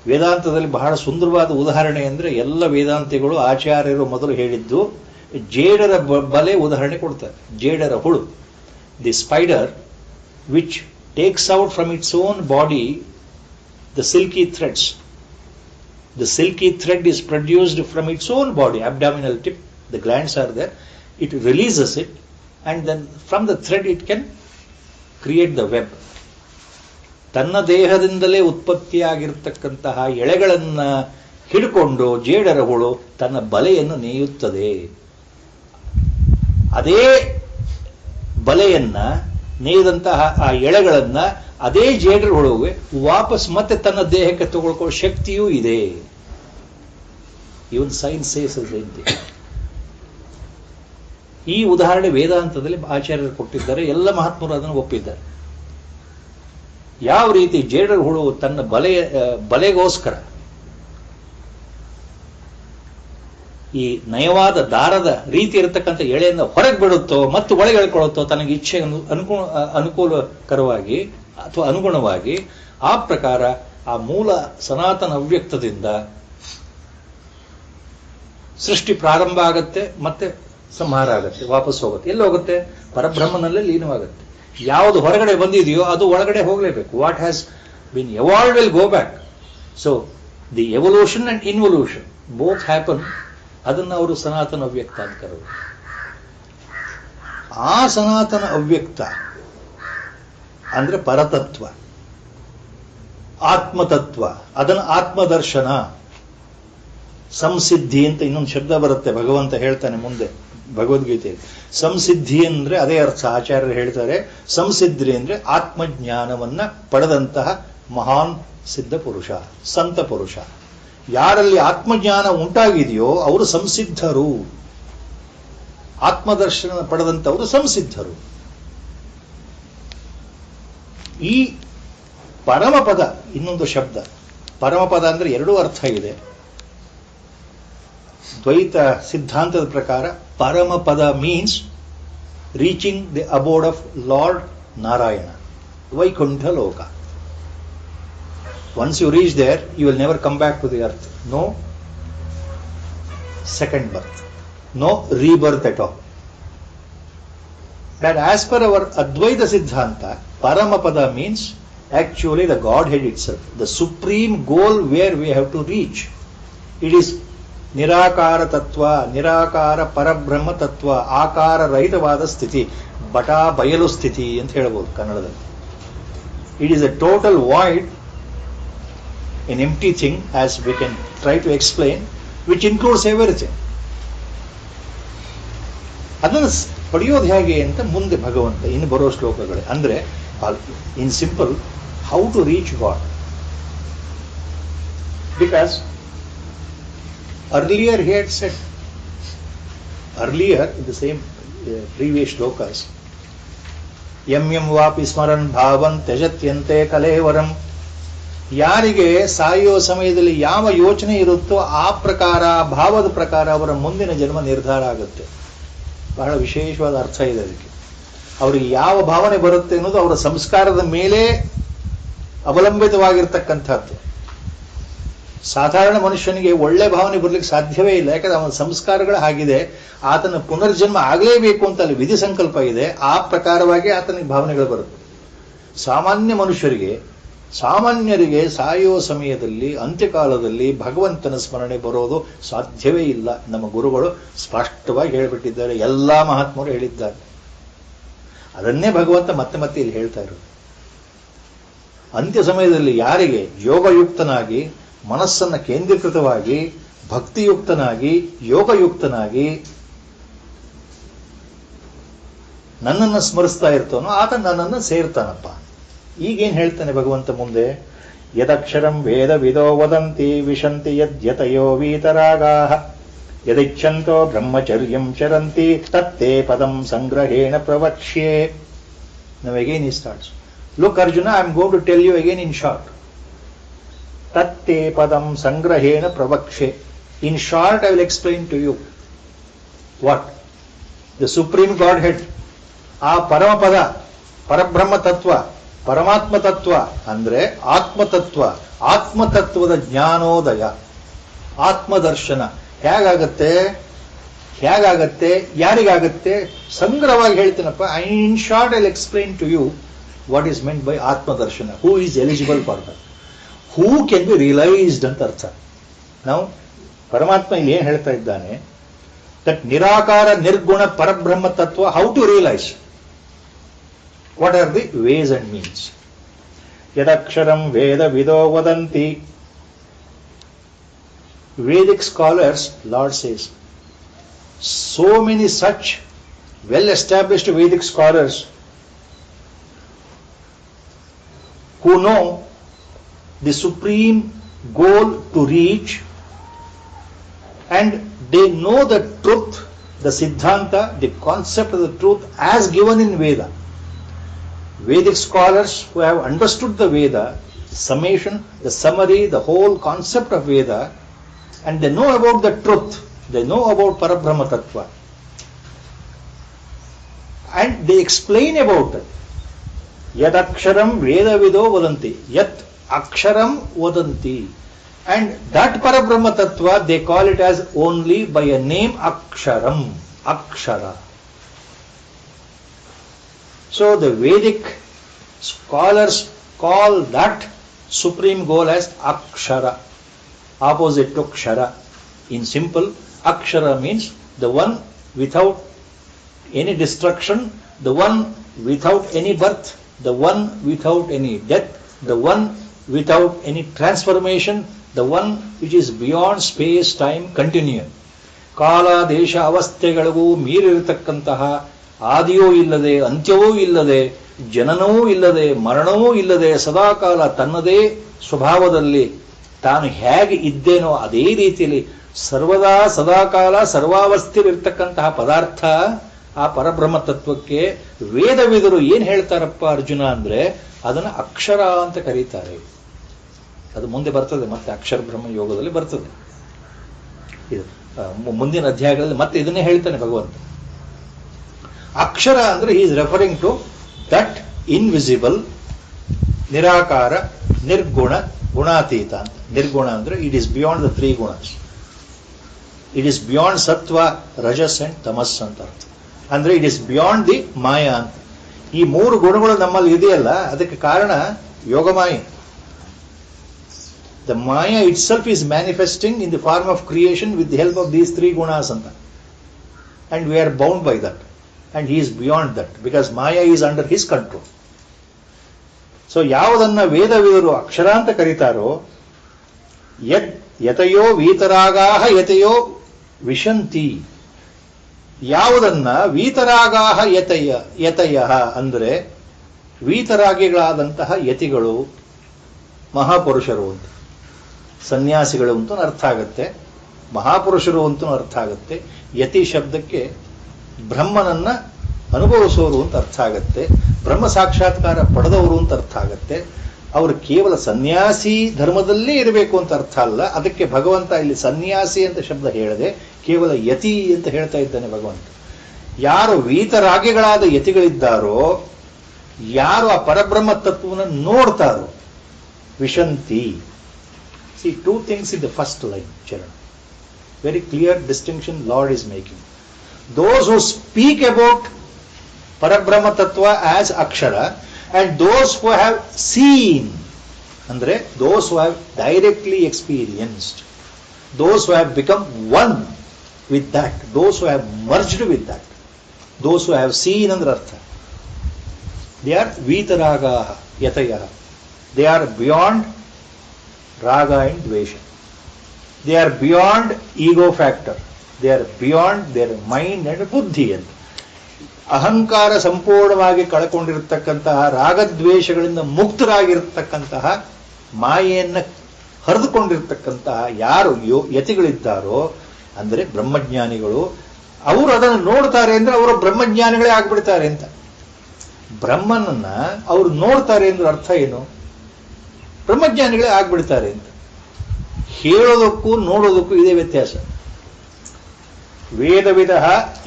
ವೇದಾಂತದಲ್ಲಿ ಬಹಳ ಸುಂದರವಾದ ಉದಾಹರಣೆ ಅಂದರೆ ಎಲ್ಲ ವೇದಾಂತಿಗಳು ಆಚಾರ್ಯರು ಮೊದಲು ಹೇಳಿದ್ದು ಜೇಡರ ಬಲೆ ಉದಾಹರಣೆ ಕೊಡ್ತಾರೆ. ಜೇಡರ ಹುಳು, the spider which takes out from its own body the silky threads. The silky thread is produced from its own body, abdominal tip, the glands are there, it releases it and then from the thread it can create the web. ತನ್ನ ದೇಹದಿಂದಲೇ ಉತ್ಪತ್ತಿಯಾಗಿರ್ತಕ್ಕಂತಹ ಎಳೆಗಳನ್ನು ಹಿಡ್ಕೊಂಡು ಜೇಡರ ಹುಳು ತನ್ನ ಬಲೆಯನ್ನು ನೇಯುತ್ತದೆ. ಅದೇ ಬಲೆಯನ್ನ ನೇಯ್ದಂತಹ ಆ ಎಳೆಗಳನ್ನ ಅದೇ ಜೇಡರ ಹುಳುವೆ ವಾಪಸ್ ಮತ್ತೆ ತನ್ನ ದೇಹಕ್ಕೆ ತಗೊಳ್ಕೊಳ್ಳೋ ಶಕ್ತಿಯೂ ಇದೆ. ಇವನ್ ಸೈನ್ಸ್ ಸೇರಿಸದಂತೆ ಈ ಉದಾಹರಣೆ ವೇದಾಂತದಲ್ಲಿ ಆಚಾರ್ಯರು ಕೊಟ್ಟಿದ್ದಾರೆ. ಎಲ್ಲ ಮಹಾತ್ಮರು ಅದನ್ನು ಒಪ್ಪಿದ್ದಾರೆ. ಯಾವ ರೀತಿ ಜೇಡರ ಹುಳು ತನ್ನ ಬಲೆಗೋಸ್ಕರ ಈ ನಯವಾದ ದಾರದ ರೀತಿ ಇರತಕ್ಕಂಥ ಎಳೆಯನ್ನು ಹೊರಗೆ ಬಿಡುತ್ತೋ ಮತ್ತು ಒಳಗೆ ಎಳ್ಕೊಳ್ಳುತ್ತೋ ತನಗೆ ಇಚ್ಛೆ ಅನುಕೂಲಕರವಾಗಿ ಅಥವಾ ಅನುಗುಣವಾಗಿ, ಆ ಪ್ರಕಾರ ಆ ಮೂಲ ಸನಾತನ ಅವ್ಯಕ್ತದಿಂದ ಸೃಷ್ಟಿ ಪ್ರಾರಂಭ ಆಗತ್ತೆ, ಮತ್ತೆ ಸಂಹಾರ ಆಗತ್ತೆ, ವಾಪಸ್ ಹೋಗುತ್ತೆ. ಎಲ್ಲಿ ಹೋಗುತ್ತೆ? ಪರಬ್ರಹ್ಮನಲ್ಲೇ ಲೀನವಾಗುತ್ತೆ. ಯಾವುದು ಹೊರಗಡೆ ಬಂದಿದೆಯೋ ಅದು ಒಳಗಡೆ ಹೋಗಲೇಬೇಕು. What has been evolved will go back. So the evolution and involution both happen. ಅದನ್ನು ಅವರು ಸನಾತನ ಅವ್ಯಕ್ತ ಅಂತ ಕರೆದರು. ಆ ಸನಾತನ ಅವ್ಯಕ್ತ ಅಂದ್ರೆ ಪರತತ್ವ, ಆತ್ಮತತ್ವ, ಅದನ್ನು ಆತ್ಮದರ್ಶನ, ಸಂಸಿದ್ಧಿ ಅಂತ ಇನ್ನೊಂದು ಶಬ್ದ ಬರುತ್ತೆ, ಭಗವಂತ ಹೇಳ್ತಾನೆ ಮುಂದೆ ಭಗವದ್ಗೀತೆಯಲ್ಲಿ. ಸಂಸಿದ್ಧಿ ಅಂದ್ರೆ ಅದೇ ಅರ್ಥ ಆಚಾರ್ಯರು ಹೇಳ್ತಾರೆ. ಸಂಸಿದ್ಧಿ ಅಂದ್ರೆ ಆತ್ಮಜ್ಞಾನವನ್ನ ಪಡೆದಂತಹ ಮಹಾನ್ ಸಿದ್ಧ ಪುರುಷ, ಸಂತ ಪುರುಷ. ಯಾರಲ್ಲಿ ಆತ್ಮಜ್ಞಾನ ಉಂಟಾಗಿದೆಯೋ ಅವರು ಸಂಸಿದ್ಧರು, ಆತ್ಮದರ್ಶನ ಪಡೆದಂತವರು ಸಂಸಿದ್ಧರು. ಈ ಪರಮಪದ ಇನ್ನೊಂದು ಶಬ್ದ. ಪರಮಪದ ಅಂದ್ರೆ ಎರಡೂ ಅರ್ಥ ಇದೆ. ದ್ವೈತ ಸಿದ್ಧಾಂತದ ಪ್ರಕಾರ ಪರಮಪದ means reaching the abode of Lord Narayana, Vaikuntha ಲೋಕ. Once you reach there, you will never come back to the earth. No second birth, no rebirth at all. That as per our Advaita Siddhanta, Paramapada means actually the Godhead itself, the supreme goal where we have to reach. It is Nirakara Tattva, Nirakara Parabrahma Tattva, Akara Rahitavada Sthiti, Bata Bayalu Sthiti ಅಂತ ಹೇಳಬಹುದು ಕನ್ನಡದಲ್ಲಿ. It is a total void, an empty thing, as we can try to explain, which includes everything. ಅದನ್ನು ಪಡೆಯೋದು ಹೇಗೆ ಅಂತ ಮುಂದೆ ಭಗವಂತ ಇನ್ನು ಬರೋ ಶ್ಲೋಕಗಳೇ. ಅಂದ್ರೆ in simple, how to reach God. Because earlier he had said, earlier in the same previous shlokas, yam yam vapi smaran bhavan tyajatyante kalevaram. ಯಾರಿಗೆ ಸಾಯುವ ಸಮಯದಲ್ಲಿ ಯಾವ ಯೋಚನೆ ಇರುತ್ತೋ ಆ ಪ್ರಕಾರ, ಭಾವದ ಪ್ರಕಾರ ಅವರ ಮುಂದಿನ ಜನ್ಮ ನಿರ್ಧಾರ ಆಗುತ್ತೆ. ಬಹಳ ವಿಶೇಷವಾದ ಅರ್ಥ ಇದೆ ಅದಕ್ಕೆ. ಅವರಿಗೆ ಯಾವ ಭಾವನೆ ಬರುತ್ತೆ ಅನ್ನೋದು ಅವರ ಸಂಸ್ಕಾರದ ಮೇಲೆ ಅವಲಂಬಿತವಾಗಿರ್ತಕ್ಕಂಥದ್ದು. ಸಾಧಾರಣ ಮನುಷ್ಯನಿಗೆ ಒಳ್ಳೆ ಭಾವನೆ ಬರಲಿಕ್ಕೆ ಸಾಧ್ಯವೇ ಇಲ್ಲ. ಯಾಕಂದ್ರೆ ಅವನ ಸಂಸ್ಕಾರಗಳು ಹಾಗಿದೆ. ಆತನ ಪುನರ್ಜನ್ಮ ಆಗಲೇಬೇಕು ಅಂತ ಅಲ್ಲಿ ವಿಧಿ ಸಂಕಲ್ಪ ಇದೆ. ಆ ಪ್ರಕಾರವಾಗಿ ಆತನಿಗೆ ಭಾವನೆಗಳು ಬರುತ್ತೆ. ಸಾಮಾನ್ಯರಿಗೆ ಸಾಯುವ ಸಮಯದಲ್ಲಿ, ಅಂತ್ಯಕಾಲದಲ್ಲಿ ಭಗವಂತನ ಸ್ಮರಣೆ ಬರೋದು ಸಾಧ್ಯವೇ ಇಲ್ಲ. ನಮ್ಮ ಗುರುಗಳು ಸ್ಪಷ್ಟವಾಗಿ ಹೇಳಿಬಿಟ್ಟಿದ್ದಾರೆ, ಎಲ್ಲಾ ಮಹಾತ್ಮರು ಹೇಳಿದ್ದಾರೆ. ಅದನ್ನೇ ಭಗವಂತ ಮತ್ತೆ ಮತ್ತೆ ಇಲ್ಲಿ ಹೇಳ್ತಾ ಇರೋದು. ಅಂತ್ಯ ಸಮಯದಲ್ಲಿ ಯಾರಿಗೆ ಯೋಗಯುಕ್ತನಾಗಿ, ಮನಸ್ಸನ್ನ ಕೇಂದ್ರೀಕೃತವಾಗಿ, ಭಕ್ತಿಯುಕ್ತನಾಗಿ, ಯೋಗಯುಕ್ತನಾಗಿ ನನ್ನನ್ನು ಸ್ಮರಿಸ್ತಾ ಇರ್ತಾನೋ ಆತ ನನ್ನನ್ನು ಸೇರ್ತಾನಪ್ಪ. ಈಗೇನ್ ಹೇಳ್ತಾನೆ ಭಗವಂತ ಮುಂದೆ? ಯದಕ್ಷರಂ ವೇದ ವಿದೋ ವದಂತಿ ವಿಶಂತಿ ಯದ್ಯತಯೋ ವೀತರಾಗಾಃ ಯದಿಚ್ಛಂತೋ ಬ್ರಹ್ಮಚರ್ಯಂ ಚರಂತಿ ತತ್ತೇ ಪದಂ ಸಂಗ್ರಹೇಣ ಪ್ರವಕ್ಷ್ಯೆ. Now again he starts. Look Arjuna, I am going to tell you again in short. Tatte padam sangrahena pravakshe. In short, I will explain to you. What? The Supreme Godhead. ಆ ಪರಮಪದ, ಪರಬ್ರಹ್ಮ ತತ್ವ, ಪರಮಾತ್ಮ ತತ್ವ ಅಂದ್ರೆ ಆತ್ಮತತ್ವ. ಆತ್ಮತತ್ವದ ಜ್ಞಾನೋದಯ, ಆತ್ಮದರ್ಶನ ಹೇಗಾಗತ್ತೆ? ಯಾರಿಗಾಗತ್ತೆ? ಸಂಗ್ರಹವಾಗಿ ಹೇಳ್ತೀನಪ್ಪ. In short I will explain to you what is meant by ಆತ್ಮದರ್ಶನ. Who is eligible for that, who can be realised ಅಂತ ಅರ್ಥ. ನಾವು ಪರಮಾತ್ಮ ಇಲ್ಲಿ ಏನ್ ಹೇಳ್ತಾ ಇದ್ದಾನೆ? ದಟ್ ನಿರಾಕಾರ ನಿರ್ಗುಣ ಪರಬ್ರಹ್ಮ ತತ್ವ, how to realise? What are the ways and means? ಯದಕ್ಷರಂ ವೇದ ವಿದೋ ವದಂತಿ. Vedic scholars, Lord says, so many such well-established Vedic scholars who know the supreme goal to reach, and they know the truth, the Siddhanta, the concept of the truth as given in Veda. Vedic scholars who have understood the Veda, summation, the summary, the whole concept of Veda, and they know about the truth, they know about Parabrahma Tattva, and they explain about it. Yad aksharam veda vido vadanti, yat aksharam vadanti, and that Parabrahma Tattva they call it as only by a name Aksharam, Akshara. So the Vedic scholars call that supreme goal as Akshara. opposite to kshara. In simple, akshara means the one without any destruction, the one without any birth, the one without any death, the one without any transformation, the one which is beyond space, time, continuum. ಕಾಲ ದೇಶ ಅವಸ್ಥೆಗಳಿಗೂ ಮೀರಿರತಕ್ಕಂತಹ ಆದಿಯೂ ಇಲ್ಲದೆ ಅಂತ್ಯವೂ ಇಲ್ಲದೆ ಜನನವೂ ಇಲ್ಲದೆ ಮರಣವೂ ಇಲ್ಲದೆ ಸದಾಕಾಲ ತನ್ನದೇ ಸ್ವಭಾವದಲ್ಲಿ ತಾನು ಹೇಗೆ ಇದ್ದೇನೋ ಅದೇ ರೀತಿಯಲ್ಲಿ ಸರ್ವದಾ ಸದಾಕಾಲ ಸರ್ವಾವಸ್ಥೆಯಲ್ಲಿರ್ತಕ್ಕಂತಹ ಪದಾರ್ಥ ಆ ಪರಬ್ರಹ್ಮ ತತ್ವಕ್ಕೆ ವೇದವಿದರು ಏನ್ ಹೇಳ್ತಾರಪ್ಪ ಅರ್ಜುನ ಅಂದ್ರೆ ಅದನ್ನ ಅಕ್ಷರ ಅಂತ ಕರೀತಾರೆ. ಅದು ಮುಂದೆ ಬರ್ತದೆ, ಮತ್ತೆ ಅಕ್ಷರ ಬ್ರಹ್ಮ ಯೋಗದಲ್ಲಿ ಬರ್ತದೆ. ಇದು ಮುಂದಿನ ಅಧ್ಯಾಯಗಳಲ್ಲಿ ಮತ್ತೆ ಇದನ್ನೇ ಹೇಳ್ತಾನೆ ಭಗವಂತ. ಅಕ್ಷರ ಅಂದ್ರೆ he is referring to that invisible, ನಿರಾಕಾರ, ನಿರ್ಗುಣ, ಗುಣಾತೀತ ಅಂತ. ನಿರ್ಗುಣ ಅಂದ್ರೆ ಇಟ್ ಈಸ್ ಬಿಯಾಂಡ್ ದ 3 ಗುಣಸ್. ಇಟ್ ಈಸ್ ಬಿಯಾಂಡ್ ಸತ್ವ, ರಜಸ್ ಅಂಡ್ ತಮಸ್ ಅಂತ ಅರ್ಥ. ಅಂದ್ರೆ ಇಟ್ ಈಸ್ ಬಿಯಾಂಡ್ ದಿ ಮಾಯಾ ಅಂತ. ಈ 3 ಗುಣಗಳು ನಮ್ಮಲ್ಲಿ ಇದೆಯಲ್ಲ, ಅದಕ್ಕೆ ಕಾರಣ Yogamaya. The Maya itself is manifesting in the form of creation with the help of these 3 gunas anta. And we are bound by that. And he is beyond that because Maya is under his control. So ಯಾವುದನ್ನ ವೇದವಿದರು ಅಕ್ಷರ ಅಂತ ಕರೀತಾರೋ, ಯತಯೋ ವೀತರಾಗಾಹ ಯತಯೋ ವಿಶಂತಿ. ಯಾವುದನ್ನ ವೀತರಾಗಾಹ ಯತಯ ಅಂದ್ರೆ ವೀತರಾಗಿಗಳಾದಂತಹ ಯತಿಗಳು ಮಹಾಪುರುಷರು ಅಂತ. ಸನ್ಯಾಸಿಗಳು ಅಂತೂ ಅರ್ಥ ಆಗುತ್ತೆ, ಮಹಾಪುರುಷರು ಅಂತೂ ಅರ್ಥ ಆಗುತ್ತೆ. ಯತಿ ಶಬ್ದಕ್ಕೆ ಬ್ರಹ್ಮನನ್ನ ಅನುಭವಿಸೋರು ಅಂತ ಅರ್ಥ ಆಗುತ್ತೆ, ಬ್ರಹ್ಮ ಸಾಕ್ಷಾತ್ಕಾರ ಪಡೆದವರು ಅಂತ ಅರ್ಥ ಆಗುತ್ತೆ. ಅವರು ಕೇವಲ ಸನ್ಯಾಸಿ ಧರ್ಮದಲ್ಲೇ ಇರಬೇಕು ಅಂತ ಅರ್ಥ ಅಲ್ಲ. ಅದಕ್ಕೆ ಭಗವಂತ ಇಲ್ಲಿ ಸನ್ಯಾಸಿ ಅಂತ ಶಬ್ದ ಹೇಳದೆ ಕೇವಲ ಯತಿ ಅಂತ ಹೇಳ್ತಾ ಇದ್ದಾನೆ ಭಗವಂತ. ಯಾರು ವೀತರಾಗಿಗಳಾದ ಯತಿಗಳಿದ್ದಾರೋ, ಯಾರು ಆ ಪರಬ್ರಹ್ಮ ತತ್ವವನ್ನು ನೋಡ್ತಾರೋ, ವಿಶಂತಿ. See, 2 things in the first line, Charan. Very clear distinction Lord is making. Those who speak about Parabrahma Tattva as Akshara, and those who have seen, andre those who have directly experienced, those who have become one with that, those who have merged with that, those who have seen andre artha. They are Vitaragaha, Yatayaha. They are beyond Raga and Dvesha. They are beyond ego factor. They are beyond their mind and buddhi. ಅಹಂಕಾರ ಸಂಪೂರ್ಣವಾಗಿ ಕಳ್ಕೊಂಡಿರತಕ್ಕಂತಹ ರಾಗದ್ವೇಷಗಳಿಂದ ಮುಕ್ತರಾಗಿರತಕ್ಕಂತಹ ಮಾಯೆಯನ್ನ ಹರಿದುಕೊಂಡಿರ್ತಕ್ಕಂತಹ ಯಾರು ಯತಿಗಳಿದ್ದಾರೋ, ಅಂದರೆ ಬ್ರಹ್ಮಜ್ಞಾನಿಗಳು, ಅವರು ಅದನ್ನು ನೋಡ್ತಾರೆ ಅಂದ್ರೆ ಅವರು ಬ್ರಹ್ಮಜ್ಞಾನಿಗಳೇ ಆಗ್ಬಿಡ್ತಾರೆ ಅಂತ. ಬ್ರಹ್ಮನನ್ನ ಅವರು ನೋಡ್ತಾರೆ ಅಂದ್ರೆ ಅರ್ಥ ಏನು? ಬ್ರಹ್ಮಜ್ಞಾನಿಗಳೇ ಆಗ್ಬಿಡ್ತಾರೆ ಅಂತ. ಹೇಳೋದಕ್ಕೂ ನೋಡೋದಕ್ಕೂ ಇದೇ ವ್ಯತ್ಯಾಸ. ವೇದವಿದ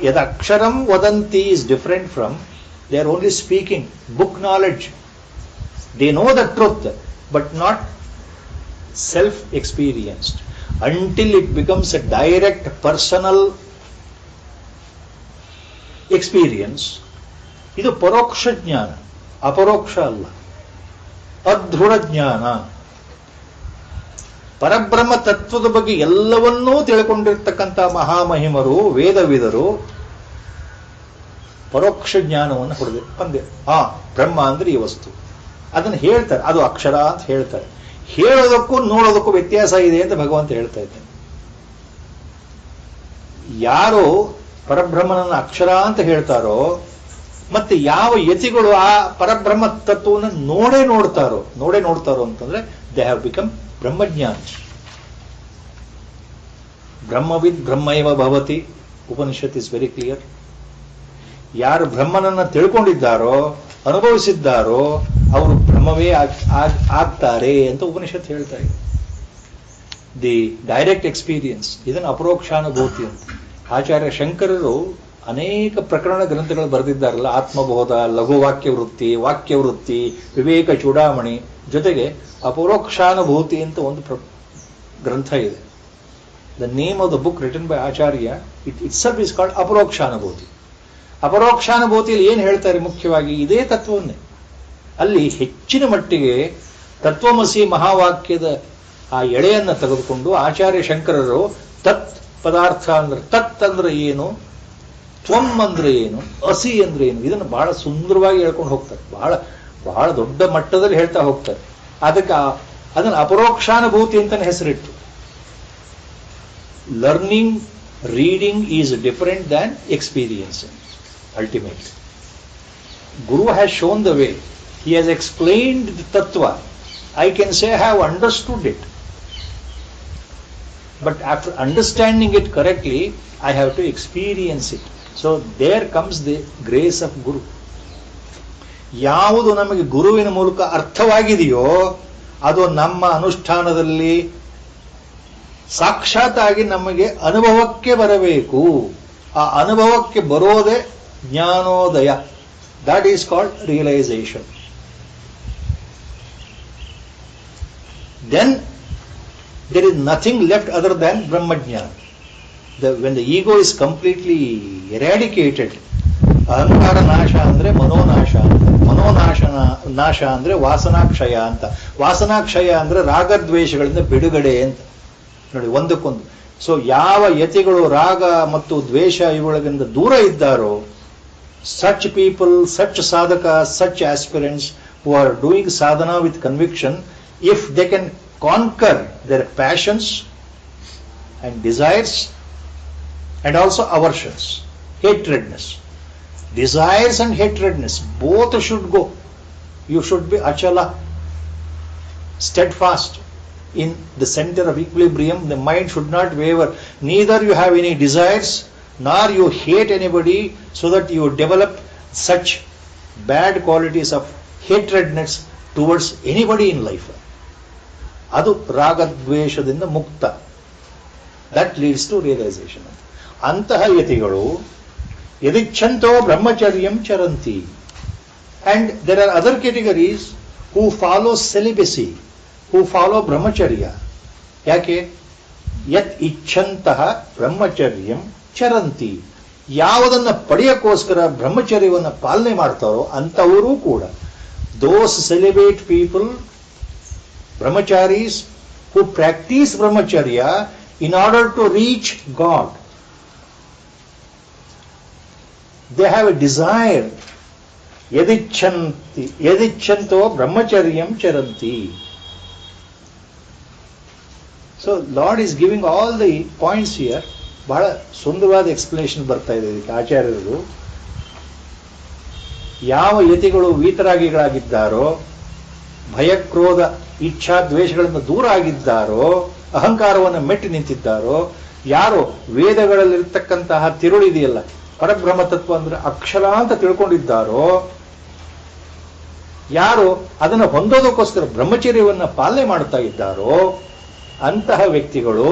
ಯದ ಅಕ್ಷರಂ ವದಂತಿ is different from they are only speaking book knowledge. They know the truth but not self experienced until it becomes A direct personal experience. ಇದು ಪರೋಕ್ಷ ಜ್ಞಾನ, ಅಪರೋಕ್ಷ ಅಲ್ಲ, ಅದೃಢ ಜ್ಞಾನ. ಪರಬ್ರಹ್ಮ ತತ್ವದ ಬಗ್ಗೆ ಎಲ್ಲವನ್ನೂ ತಿಳ್ಕೊಂಡಿರ್ತಕ್ಕಂಥ ಮಹಾಮಹಿಮರು, ವೇದವಿದರು ಪರೋಕ್ಷ ಜ್ಞಾನವನ್ನು ಹೊಂದೆ. ಬ್ರಹ್ಮ ಅಂದ್ರೆ ಈ ವಸ್ತು, ಅದನ್ನು ಹೇಳ್ತಾರೆ, ಅದು ಅಕ್ಷರ ಅಂತ ಹೇಳ್ತಾರೆ. ಹೇಳೋದಕ್ಕೂ ನೋಡೋದಕ್ಕೂ ವ್ಯತ್ಯಾಸ ಇದೆ ಅಂತ ಭಗವಂತ ಹೇಳ್ತಾ ಇದ್ದಾನೆ. ಯಾರು ಪರಬ್ರಹ್ಮನನ್ನು ಅಕ್ಷರ ಅಂತ ಹೇಳ್ತಾರೋ, ಮತ್ತೆ ಯಾವ ಯತಿಗಳು ಆ ಪರಬ್ರಹ್ಮ ತತ್ವವನ್ನು ನೋಡೇ ನೋಡ್ತಾರೋ ಅಂತಂದ್ರೆ ದೇ ಹ್ಯಾವ್ ಬಿಕಮ್ ಬ್ರಹ್ಮಜ್ಞಾನಿ. ಬ್ರಹ್ಮವಿದ್ ಬ್ರಹ್ಮೈವ ಭವತಿ, ಉಪನಿಷತ್ ಇಸ್ ವೆರಿ ಕ್ಲಿಯರ್. ಯಾರು ಬ್ರಹ್ಮನನ್ನ ತಿಳ್ಕೊಂಡಿದ್ದಾರೋ, ಅನುಭವಿಸಿದ್ದಾರೋ, ಅವರು ಬ್ರಹ್ಮವೇ ಆಗ್ತಾರೆ ಅಂತ ಉಪನಿಷತ್ ಹೇಳ್ತಾ ಇದೆ. ದಿ ಡೈರೆಕ್ಟ್ ಎಕ್ಸ್ಪೀರಿಯನ್ಸ್, ಇದನ್ನು ಅಪರೋಕ್ಷಾನುಭೂತಿ ಅಂತ. ಆಚಾರ್ಯ ಶಂಕರರು ಅನೇಕ ಪ್ರಕರಣ ಗ್ರಂಥಗಳು ಬರೆದಿದ್ದಾರಲ್ಲ, ಆತ್ಮಬೋಧ, ಲಘುವಾಕ್ಯ ವೃತ್ತಿ, ವಾಕ್ಯ ವೃತ್ತಿ, ವಿವೇಕ ಚೂಡಾಮಣಿ, ಜೊತೆಗೆ ಅಪರೋಕ್ಷಾನುಭೂತಿ ಅಂತ ಒಂದು ಗ್ರಂಥ ಇದೆ. The name of the book written by ಆಚಾರ್ಯ, ಇಟ್ ಇಟ್ಸೆಲ್ಫ್ ಇಸ್ ಕಾಲ್ಡ್ ಅಪರೋಕ್ಷಾನುಭೂತಿ. ಅಪರೋಕ್ಷಾನುಭೂತಿಯಲ್ಲಿ ಏನು ಹೇಳ್ತಾರೆ? ಮುಖ್ಯವಾಗಿ ಇದೇ ತತ್ವವನ್ನೇ. ಅಲ್ಲಿ ಹೆಚ್ಚಿನ ಮಟ್ಟಿಗೆ ತತ್ವಮಸಿ ಮಹಾವಾಕ್ಯದ ಆ ಎಳೆಯನ್ನು ತೆಗೆದುಕೊಂಡು ಆಚಾರ್ಯ ಶಂಕರರು ತತ್ ಪದಾರ್ಥ ಅಂದ್ರೆ ತತ್ ಅಂದ್ರೆ ಏನು, ತ್ವಂ ಅಂದ್ರೆ ಏನು, ಅಸಿ ಅಂದ್ರೆ ಏನು, ಇದನ್ನು ಬಹಳ ಸುಂದರವಾಗಿ ಹೇಳ್ಕೊಂಡು ಹೋಗ್ತಾರೆ. ಬಹಳ ಬಹಳ ದೊಡ್ಡ ಮಟ್ಟದಲ್ಲಿ ಹೇಳ್ತಾ ಹೋಗ್ತಾರೆ. ಅದಕ್ಕೆ ಅದನ್ನು ಅಪರೋಕ್ಷಾನುಭೂತಿ ಅಂತಾನೆ ಹೆಸರಿಟ್ಟು. Learning, reading is different than experiencing ultimately. Guru has shown the way. He has explained the tattva. I can say I have understood it. But after understanding it correctly, I have to experience it. So there comes the grace of Guru. ಯಾವುದು ನಮಗೆ ಗುರುವಿನ ಮೂಲಕ ಅರ್ಥವಾಗಿದೆಯೋ ಅದು ನಮ್ಮ ಅನುಷ್ಠಾನದಲ್ಲಿ ಸಾಕ್ಷಾತ್ತಾಗಿ ನಮಗೆ ಅನುಭವಕ್ಕೆ ಬರಬೇಕು. ಆ ಅನುಭವಕ್ಕೆ ಬರೋದೇ ಜ್ಞಾನೋದಯ. That is called realization. Then there is nothing left other than Brahmajnana. When the ego is completely eradicated, ಅಹಂಕಾರ ನಾಶ ಅಂದ್ರೆ ಮನೋನಾಶ, ನಾಶ ಅಂದ್ರೆ ವಾಸನಾಕ್ಷಯ ಅಂತ. ವಾಸನಾಕ್ಷಯ ಅಂದ್ರೆ ರಾಗದ್ವೇಷಗಳಿಂದ ಬಿಡುಗಡೆ ಅಂತ. ನೋಡಿ, ಒಂದಕ್ಕೊಂದು. ಸೊ ಯಾವ ಯತಿಗಳು ರಾಗ ಮತ್ತು ದ್ವೇಷ ಇವುಗಳಿಂದ ದೂರ ಇದ್ದಾರೋ, such people, such sadhakas, such aspirants who are doing sadhana with conviction, if they can conquer their passions and desires and also aversions, hatredness. Desires and hatredness, both should go. You should be achala, steadfast in the center of equilibrium. The mind should not waver. Neither you have any desires, nor you hate anybody, so that you develop such bad qualities of hatredness towards anybody in life. Adu ragadveshadinda mukta. That leads to realization. Antaha yatigalu yadichanto brahmacharyam charanti. And there are other categories who follow celibacy, who follow brahmacharya. Yake? Yat ichhantaha brahmacharyam Charanti. ಯಾವುದನ್ನ ಪಡೆಯಕ್ಕೋಸ್ಕರ ಬ್ರಹ್ಮಚರ್ಯವನ್ನು ಪಾಲನೆ ಮಾಡ್ತಾರೋ ಅಂತವರು ಕೂಡ, those celebrate people, ಬ್ರಹ್ಮಚಾರೀಸ್ who practise ಬ್ರಹ್ಮಚರ್ಯ in order to reach God. They have a desire. ಯದಿಚ್ಛಂತೋ ಬ್ರಹ್ಮಚರ್ಯಂ ಚರಂತಿ. So Lord is giving all the points here. ಬಹಳ ಸುಂದರವಾದ ಎಕ್ಸ್ಪ್ಲನೇಷನ್ ಬರ್ತಾ ಇದೆ ಇದಕ್ಕೆ ಆಚಾರ್ಯರು. ಯಾವ ಯತಿಗಳು ವೀತರಾಗಿಗಳಾಗಿದ್ದಾರೋ, ಭಯಕ್ರೋಧ ಇಚ್ಛಾ ದ್ವೇಷಗಳಿಂದ ದೂರ ಆಗಿದ್ದಾರೋ, ಅಹಂಕಾರವನ್ನು ಮೆಟ್ಟಿ ನಿಂತಿದ್ದಾರೋ, ಯಾರು ವೇದಗಳಲ್ಲಿರ್ತಕ್ಕಂತಹ ತಿರುಳಿದೆಯಲ್ಲ, ಪರಬ್ರಹ್ಮ ತತ್ವ ಅಂದ್ರೆ ಅಕ್ಷರ ಅಂತ ತಿಳ್ಕೊಂಡಿದ್ದಾರೋ, ಯಾರು ಅದನ್ನು ಹೊಂದೋದಕ್ಕೋಸ್ಕರ ಬ್ರಹ್ಮಚರ್ಯವನ್ನು ಪಾಲನೆ ಮಾಡ್ತಾ ಇದ್ದಾರೋ, ಅಂತಹ ವ್ಯಕ್ತಿಗಳು,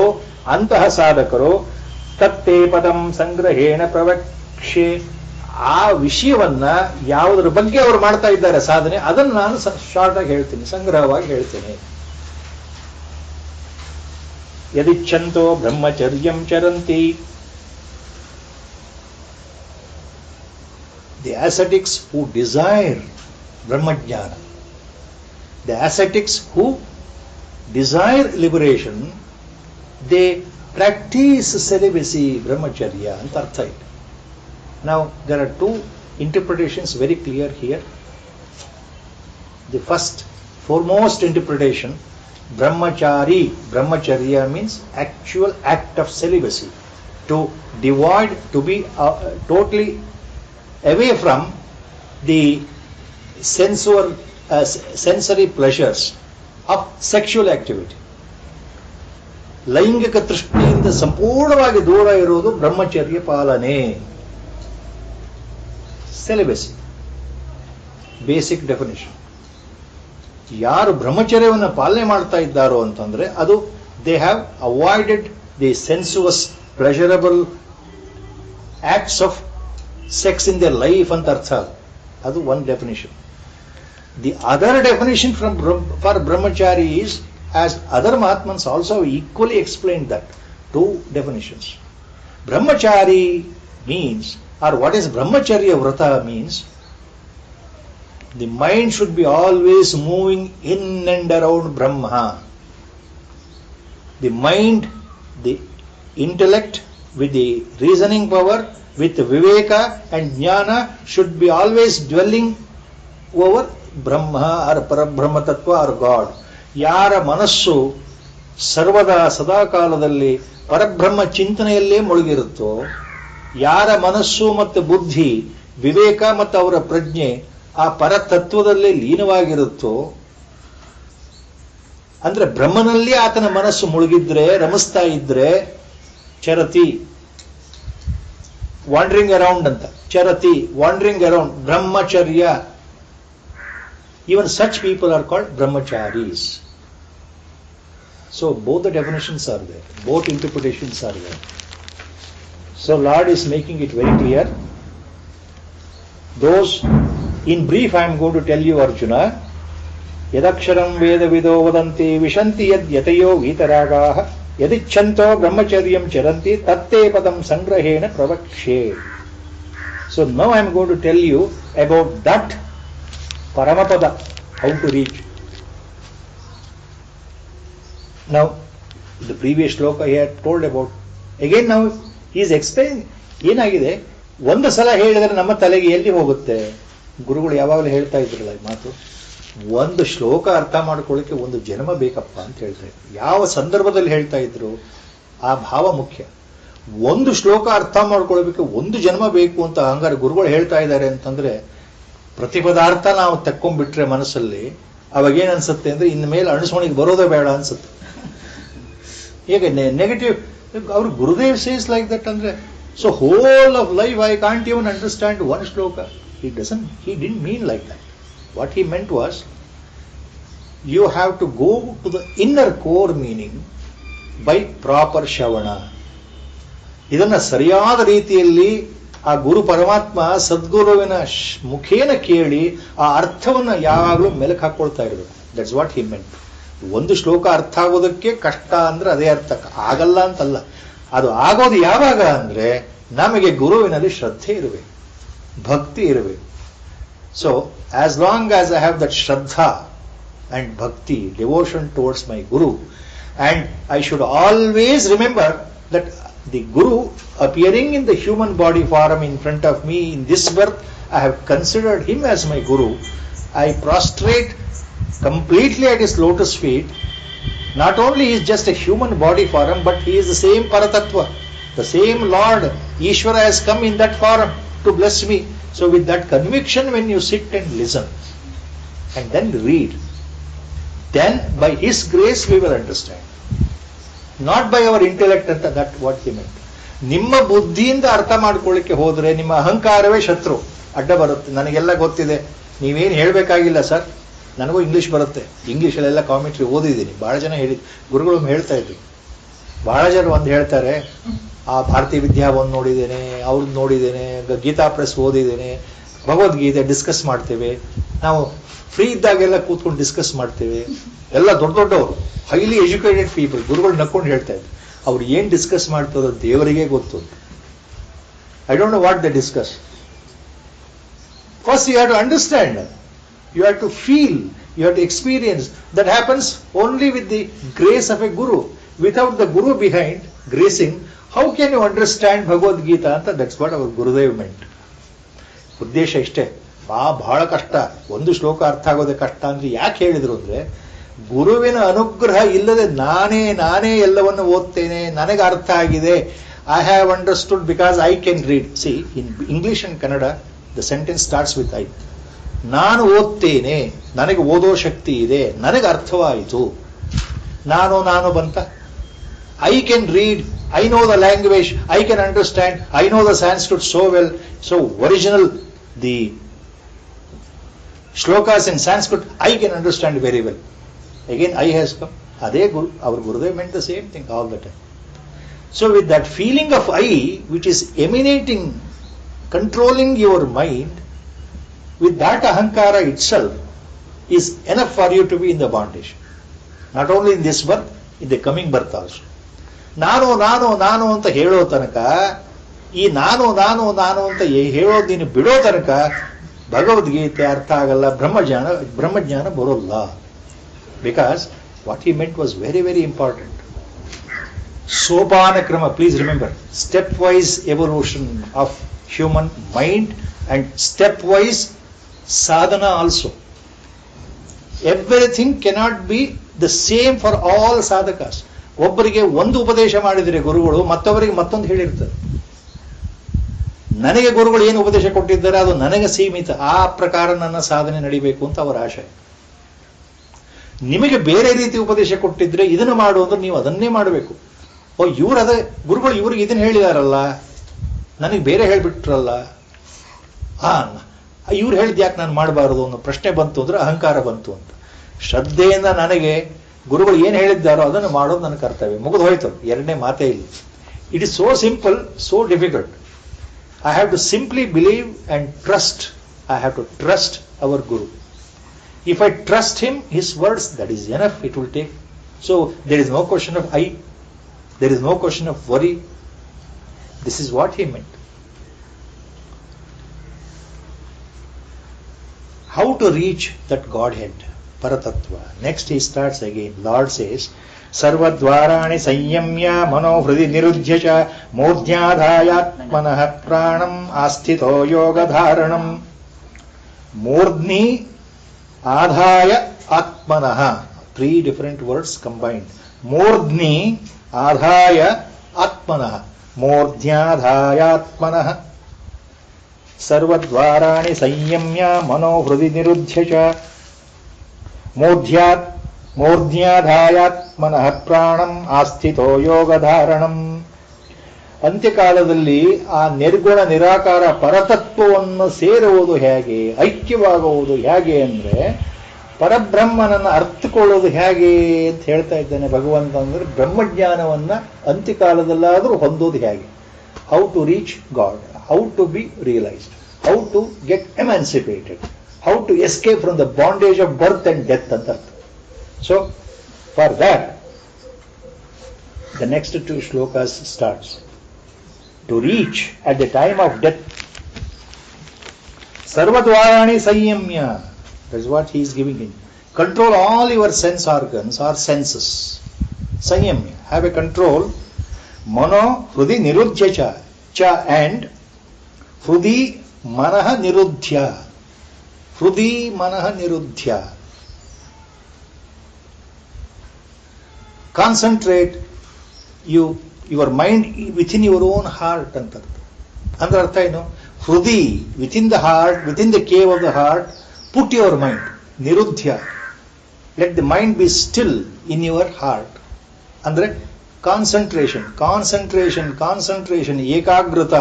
ಅಂತಹ ಸಾಧಕರು ತತ್ತೇ ಪದಂ ಸಂಗ್ರಹೇಣ ಪ್ರವಕ್ಷೆ. ಆ ವಿಷಯವನ್ನ ಯಾವುದರ ಬಗ್ಗೆ ಅವರು ಮಾಡ್ತಾ ಇದ್ದಾರೆ ಸಾಧನೆ, ಅದನ್ನು ನಾನು ಶಾರ್ಟ್ ಆಗಿ ಹೇಳ್ತೀನಿ, ಸಂಗ್ರಹವಾಗಿ ಹೇಳ್ತೇನೆ. ಯದಿಚ್ಛಂತೋ ಬ್ರಹ್ಮಚರ್ಯಂ ಚರಂತಿ. The ascetics who desire brahmajnana, the ascetics who desire liberation, they practice celibacy, brahmacharya ಅಂತ ಅರ್ಥ ಇದೆ. Now there are two interpretations very clear here. The first foremost interpretation, brahmacharya means actual act of celibacy, to devoid, to be totally away from the sensory pleasures of sexual activity. ಲೈಂಗಿಕ ತೃಷ್ಣೆಯಿಂದ ಸಂಪೂರ್ಣವಾಗಿ ದೂರ ಇರುವುದು ಬ್ರಹ್ಮಚರ್ಯ ಪಾಲನೆ, ಸೆಲಿಬಸಿ. Basic definition. ಯಾರು ಬ್ರಹ್ಮಚರ್ಯವನ್ನು ಪಾಲನೆ ಮಾಡ್ತಾ ಇದ್ದಾರೋ ಅಂತಂದ್ರೆ ಅದು they have avoided the sensuous pleasurable acts of sex in their life ಅಂತ ಅರ್ಥ. ಅದು one definition. The other definition for brahmachari is, as other Mahatmans also equally explained that, two definitions. Brahmachari means, or what is brahmacharya vrata means, the mind should be always moving in and around Brahma. The mind, the intellect, with the reasoning power, with viveka and jnana should be always dwelling over Brahma or Parabrahma Tattva or God. Yara manassu sarvada sadakaladalli ಪರಬ್ರಹ್ಮ ಚಿಂತನೆಯಲ್ಲೇ ಮುಳುಗಿರುತ್ತೋ, ಯಾರ ಮನಸ್ಸು ಮತ್ತು ಬುದ್ಧಿ ವಿವೇಕ ಮತ್ತು ಅವರ ಪ್ರಜ್ಞೆ ಆ ಪರತತ್ವದಲ್ಲೇ ಲೀನವಾಗಿರುತ್ತೋ, ಅಂದ್ರೆ ಬ್ರಹ್ಮನಲ್ಲಿ ಆತನ ಮನಸ್ಸು ಮುಳುಗಿದ್ರೆ, ರಮಿಸ್ತಾ ಇದ್ರೆ, ಚರತಿ ವಾಂಡ್ರಿಂಗ್ ಅರೌಂಡ್ ಅಂತ, ಚರತಿ ವಾಂಡ್ರಿಂಗ್ ಅರೌಂಡ್, ಬ್ರಹ್ಮಚರ್ಯ. Even such people are called ಬ್ರಹ್ಮಚಾರೀಸ್. So both the definitions are there, both interpretations are there. So Lord is making it very clear. Those, in brief I am going to tell you, Arjuna, yadaksharam veda vido vadanti vishanti yad yatayo vitaragaha yadichanto brahmacharyam charanti tatte padam sangrahena pravakshe. So now I am going to tell you about that Paramapada, how to reach. Now, the previous shloka he had told about. Again now he is explaining. ಏನಾಗಿದೆ, ಒಂದು ಸಲ ಹೇಳಿದರೆ ನಮ್ಮ ತಲೆಗೆ ಎಲ್ಲಿ ಹೋಗುತ್ತೆ? ಗುರುಗಳು ಯಾವಾಗಲೂ ಹೇಳ್ತಾ ಇದ್ರಲ್ಲ ಈ ಮಾತು, ಒಂದು ಶ್ಲೋಕ ಅರ್ಥ ಮಾಡ್ಕೊಳ್ಳಿಕ್ಕೆ ಒಂದು ಜನ್ಮ ಬೇಕಪ್ಪ ಅಂತ ಹೇಳ್ತಾ ಇದ್ರು. ಯಾವ ಸಂದರ್ಭದಲ್ಲಿ ಹೇಳ್ತಾ ಇದ್ರು ಆ ಭಾವ ಮುಖ್ಯ. ಒಂದು ಶ್ಲೋಕ ಅರ್ಥ ಮಾಡ್ಕೊಳ್ಬೇಕು ಒಂದು ಜನ್ಮ ಬೇಕು ಅಂತ ಹಂಗಾರೆ ಗುರುಗಳು ಹೇಳ್ತಾ ಇದ್ದಾರೆ ಅಂತಂದ್ರೆ, ಪ್ರತಿಪದಾರ್ಥ ನಾವು ತಕ್ಕೊಂಡ್ಬಿಟ್ರೆ ಮನಸ್ಸಲ್ಲಿ ಅವಾಗೇನು ಅನ್ಸುತ್ತೆ ಅಂದ್ರೆ ಇನ್ಮೇಲೆ ಅಣಸೋಣಿಗೆ ಬರೋದೇ ಬೇಡ ಅನ್ಸುತ್ತೆ. ಹೇಗೆ ನೆಗೆಟಿವ್, ಅವ್ರು ಗುರುದೇವ್ ಸೇಸ್ ಲೈಕ್ ದಟ್ ಅಂದ್ರೆ, so hole of life I can't even understand one ಶ್ಲೋಕ. He didn't mean like that. What he meant was, you have to go to the inner core meaning by proper ಶ್ರವಣ. ಇದನ್ನ ಸರಿಯಾದ ರೀತಿಯಲ್ಲಿ ಆ ಗುರು ಪರಮಾತ್ಮ ಸದ್ಗುರುವಿನ ಮುಖೇನ ಕೇಳಿ ಆ ಅರ್ಥವನ್ನು ಯಾವಾಗಲೂ ಮೆಲುಕು ಹಾಕೊಳ್ತಾ ಇರಬೇಕು. That's what he made. ಒಂದು ಶ್ಲೋಕ ಅರ್ಥ ಆಗೋದಕ್ಕೆ ಕಷ್ಟ ಅಂದ್ರೆ ಅದೇ ಅರ್ಥ ಆಗಲ್ಲ ಅಂತಲ್ಲ. ಅದು ಆಗೋದು ಯಾವಾಗ ಅಂದ್ರೆ ನಮಗೆ ಗುರುವಿನಲ್ಲಿ ಶ್ರದ್ಧೆ ಇರಬೇಕು, ಭಕ್ತಿ ಇರಬೇಕು. So as long as I have that ಶ್ರದ್ಧಾ ಅಂಡ್ ಭಕ್ತಿ, devotion towards my guru, and I should always remember that the Guru appearing in the human body form in front of me in this birth, I have considered him as my Guru. I prostrate completely at his lotus feet. Not only he is just a human body form, but he is the same Paratattva, the same Lord. Ishvara has come in that form to bless me. So with that conviction, when you sit and listen and then read, then by his grace we will understand. Not by our intellect ಅಂತ, that what he made. ನಿಮ್ಮ ಬುದ್ಧಿಯಿಂದ ಅರ್ಥ ಮಾಡ್ಕೊಳ್ಳಿಕ್ಕೆ ಹೋದ್ರೆ ನಿಮ್ಮ ಅಹಂಕಾರವೇ ಶತ್ರು, ಅಡ್ಡ ಬರುತ್ತೆ. ನನಗೆಲ್ಲ ಗೊತ್ತಿದೆ, ನೀವೇನು ಹೇಳಬೇಕಾಗಿಲ್ಲ ಸರ್, ನನಗೂ ಇಂಗ್ಲೀಷ್ ಬರುತ್ತೆ, ಇಂಗ್ಲೀಷಲ್ಲೆಲ್ಲ ಕಾಮೆಂಟ್ರಿ ಓದಿದ್ದೀನಿ. ಬಹಳ ಜನ ಗುರುಗಳು ಹೇಳ್ತಾ ಇದ್ರು, ಬಹಳ ಜನ ಒಂದು ಹೇಳ್ತಾರೆ, ಆ ಭಾರತೀಯ ವಿದ್ಯಾ ಒಂದು ನೋಡಿದ್ದೇನೆ, ಅವ್ರದ್ದು ನೋಡಿದ್ದೇನೆ, ಗೀತಾ ಪ್ರೆಸ್ ಓದಿದ್ದೇನೆ, ಭಗವದ್ಗೀತೆ ಡಿಸ್ಕಸ್ ಮಾಡ್ತೇವೆ, ನಾವು ಫ್ರೀ ಇದ್ದಾಗೆಲ್ಲ ಕೂತ್ಕೊಂಡು ಡಿಸ್ಕಸ್ ಮಾಡ್ತೇವೆ. ಎಲ್ಲ ದೊಡ್ಡ ದೊಡ್ಡವರು, ಹೈಲಿ ಎಜುಕೇಟೆಡ್ ಪೀಪಲ್, ಗುರುಗಳು ನಕ್ಕೊಂಡು ಹೇಳ್ತಾ ಇದ್ರು, ಅವ್ರು ಏನ್ ಡಿಸ್ಕಸ್ ಮಾಡ್ತಾರೋ ದೇವರಿಗೆ ಗೊತ್ತು. I don't know what they discuss. First you have to understand, you have to feel, you have to experience. That happens only with the grace of a guru. Without the guru behind gracing, how can you understand Bhagavad Gita ಅಂತ. That's what our Gurudev meant. ಉದ್ದೇಶ ಇಷ್ಟೇ. ಬಹಳ ಕಷ್ಟ, ಒಂದು ಶ್ಲೋಕ ಅರ್ಥ ಆಗೋದೇ ಕಷ್ಟ ಅಂದ್ರೆ ಯಾಕೆ ಹೇಳಿದ್ರು ಅಂದ್ರೆ, ಗುರುವಿನ ಅನುಗ್ರಹ ಇಲ್ಲದೆ ನಾನೇ ಎಲ್ಲವನ್ನು ಓದ್ತೇನೆ, ನನಗೆ ಅರ್ಥ ಆಗಿದೆ, I have understood because I can read. C, in English and Kannada the sentence starts with I. ನಾನು ಓದ್ತೇನೆ, ನನಗೆ ಓದೋ ಶಕ್ತಿ ಇದೆ, ನನಗೆ ಅರ್ಥವಾಯಿತು. ನಾನು ಬಂತ. I can read, I know the language, I can understand, I know the Sanskrit so well. So original the shlokas in Sanskrit I can understand very well. Again I has come. Ade Guru, our Gurudev meant the same thing all the time. So with that feeling of I which is emanating, controlling your mind, with that ahankara itself is enough for you to be in the bondage. Not only in this birth, in the coming birth also. ನಾನು ಅಂತ ಹೇಳೋ ತನಕ, ಈ ನಾನು ಅಂತ ಹೇಳೋದು ನೀನು ಬಿಡೋ ತನಕ ಭಗವದ್ಗೀತೆ ಅರ್ಥ ಆಗಲ್ಲ, ಬ್ರಹ್ಮಜ್ಞಾನ ಬರೋಲ್ಲ. Because what he made was very very important. Sopana Krama, please remember, stepwise evolution of human mind and stepwise sadhana also. Everything cannot be the same for all sadhakas. ಒಬ್ಬರಿಗೆ ಒಂದು ಉಪದೇಶ ಮಾಡಿದರೆ ಗುರುಗಳು ಮತ್ತೊಬ್ಬರಿಗೆ ಮತ್ತೊಂದು ಹೇಳಿರ್ತಾರೆ. ನನಗೆ ಗುರುಗಳು ಏನು ಉಪದೇಶ ಕೊಟ್ಟಿದ್ದಾರೆ ಅದು ನನಗೆ ಸೀಮಿತ, ಆ ಪ್ರಕಾರ ನನ್ನ ಸಾಧನೆ ನಡಿಬೇಕು ಅಂತ ಅವರ ಆಶಯ. ನಿಮಗೆ ಬೇರೆ ರೀತಿ ಉಪದೇಶ ಕೊಟ್ಟಿದ್ರೆ ಇದನ್ನು ಮಾಡು ಅಂದ್ರೆ ನೀವು ಅದನ್ನೇ ಮಾಡಬೇಕು. ಅದೇ ಗುರುಗಳು ಇವ್ರಿಗೆ ಇದನ್ನ ಹೇಳಿದಾರಲ್ಲ, ನನಗೆ ಬೇರೆ ಹೇಳಿಬಿಟ್ರಲ್ಲ, ಇವ್ರು ಹೇಳಿದ್ ಯಾಕೆ ನಾನು ಮಾಡಬಾರದು ಅನ್ನೋ ಪ್ರಶ್ನೆ ಬಂತು ಅಂದ್ರೆ ಅಹಂಕಾರ ಬಂತು ಅಂತ. ಶ್ರದ್ಧೆಯಿಂದ ನನಗೆ ಗುರುಗಳು ಏನು ಹೇಳಿದ್ದಾರೋ ಅದನ್ನು ಮಾಡೋದು ನನ್ನ ಕರ್ತವ್ಯ, ಮುಗಿದು ಹೋಯ್ತು, ಎರಡನೇ ಮಾತೇ ಇಲ್ಲ. It is so simple, so difficult. I have to simply believe and trust. I have to trust our Guru. If I trust him, his words, that is enough, it will take. So there is no question of I, there is no question of worry. This is what he meant. How to reach that Godhead, Paratattva. Next he starts again. Lord says, ಸರ್ವದ್ವಾರಾಣಿ ಸಂಯಮ್ಯ ಮನೋಹೃದಿ ನಿರುಧ್ಯ ಚ ಮೂರ್ಧ್ಯಾಧಾಯಾತ್ಮನಃ ಪ್ರಾಣಂ ಆಸ್ಥಿತೋ ಯೋಗಧಾರಣಂ. ಮೂರ್ಧ್ನಿ ಆಧಾಯ ಆತ್ಮನಃ, 3 different words combined. ಮೂರ್ಧ್ನಿ ಆಧಾಯ ಆತ್ಮನಃ, ಮೂರ್ಧ್ಯಾಧಾಯಾತ್ಮನಃ. ಸರ್ವದ್ವಾರಾಣಿ ಸಂಯಮ್ಯ ಮನೋಹೃದಿ ನಿರುಧ್ಯ ಚ ಮೂರ್ಧ್ಯಾಧಾಯಾತ್ಮನಃ ಪ್ರಾಣಂ ಆಸ್ಥಿತೋ ಯೋಗಧಾರಣಂ. ಅಂತ್ಯಕಾಲದಲ್ಲಿ ಆ ನಿರ್ಗುಣ ನಿರಾಕಾರ ಪರತತ್ವವನ್ನು ಸೇರುವುದು ಹೇಗೆ, ಐಕ್ಯವಾಗುವುದು ಹೇಗೆ ಅಂದ್ರೆ ಪರಬ್ರಹ್ಮನನ್ನು ಅರ್ಥಕೊಳ್ಳೋದು ಹೇಗೆ ಅಂತ ಹೇಳ್ತಾ ಇದ್ದಾನೆ ಭಗವಂತ. ಅಂದ್ರೆ ಬ್ರಹ್ಮಜ್ಞಾನವನ್ನ ಅಂತ್ಯಕಾಲದಲ್ಲಾದರೂ ಹೊಂದೋದು ಹೇಗೆ. How to reach God, how to be realised, how to get emancipated, how to escape from the bondage of birth and death ಅಂತ ಅರ್ಥ. So, for that, the next 2 shlokas starts. To reach at the time of death, Sarvadvarani Sanyamya, that's what he is giving in. Control all your sense organs or senses. Sanyamya, have a control. Mano Hrudi Niruddhya cha and Hrudi Manaha Niruddhya. Hrudi Manaha Niruddhya. Concentrate your mind within your own heart ಅಂತ ಅರ್ಥ. ಅಂದ್ರೆ ಅರ್ಥ ಏನು? ಹೃದಿ, within the heart, within the cave of the heart, put your mind. ನಿರುದ್ಧ್ಯ, let the mind be still in your heart. ಅಂದ್ರೆ concentration, concentration, concentration, ಏಕಾಗ್ರತ.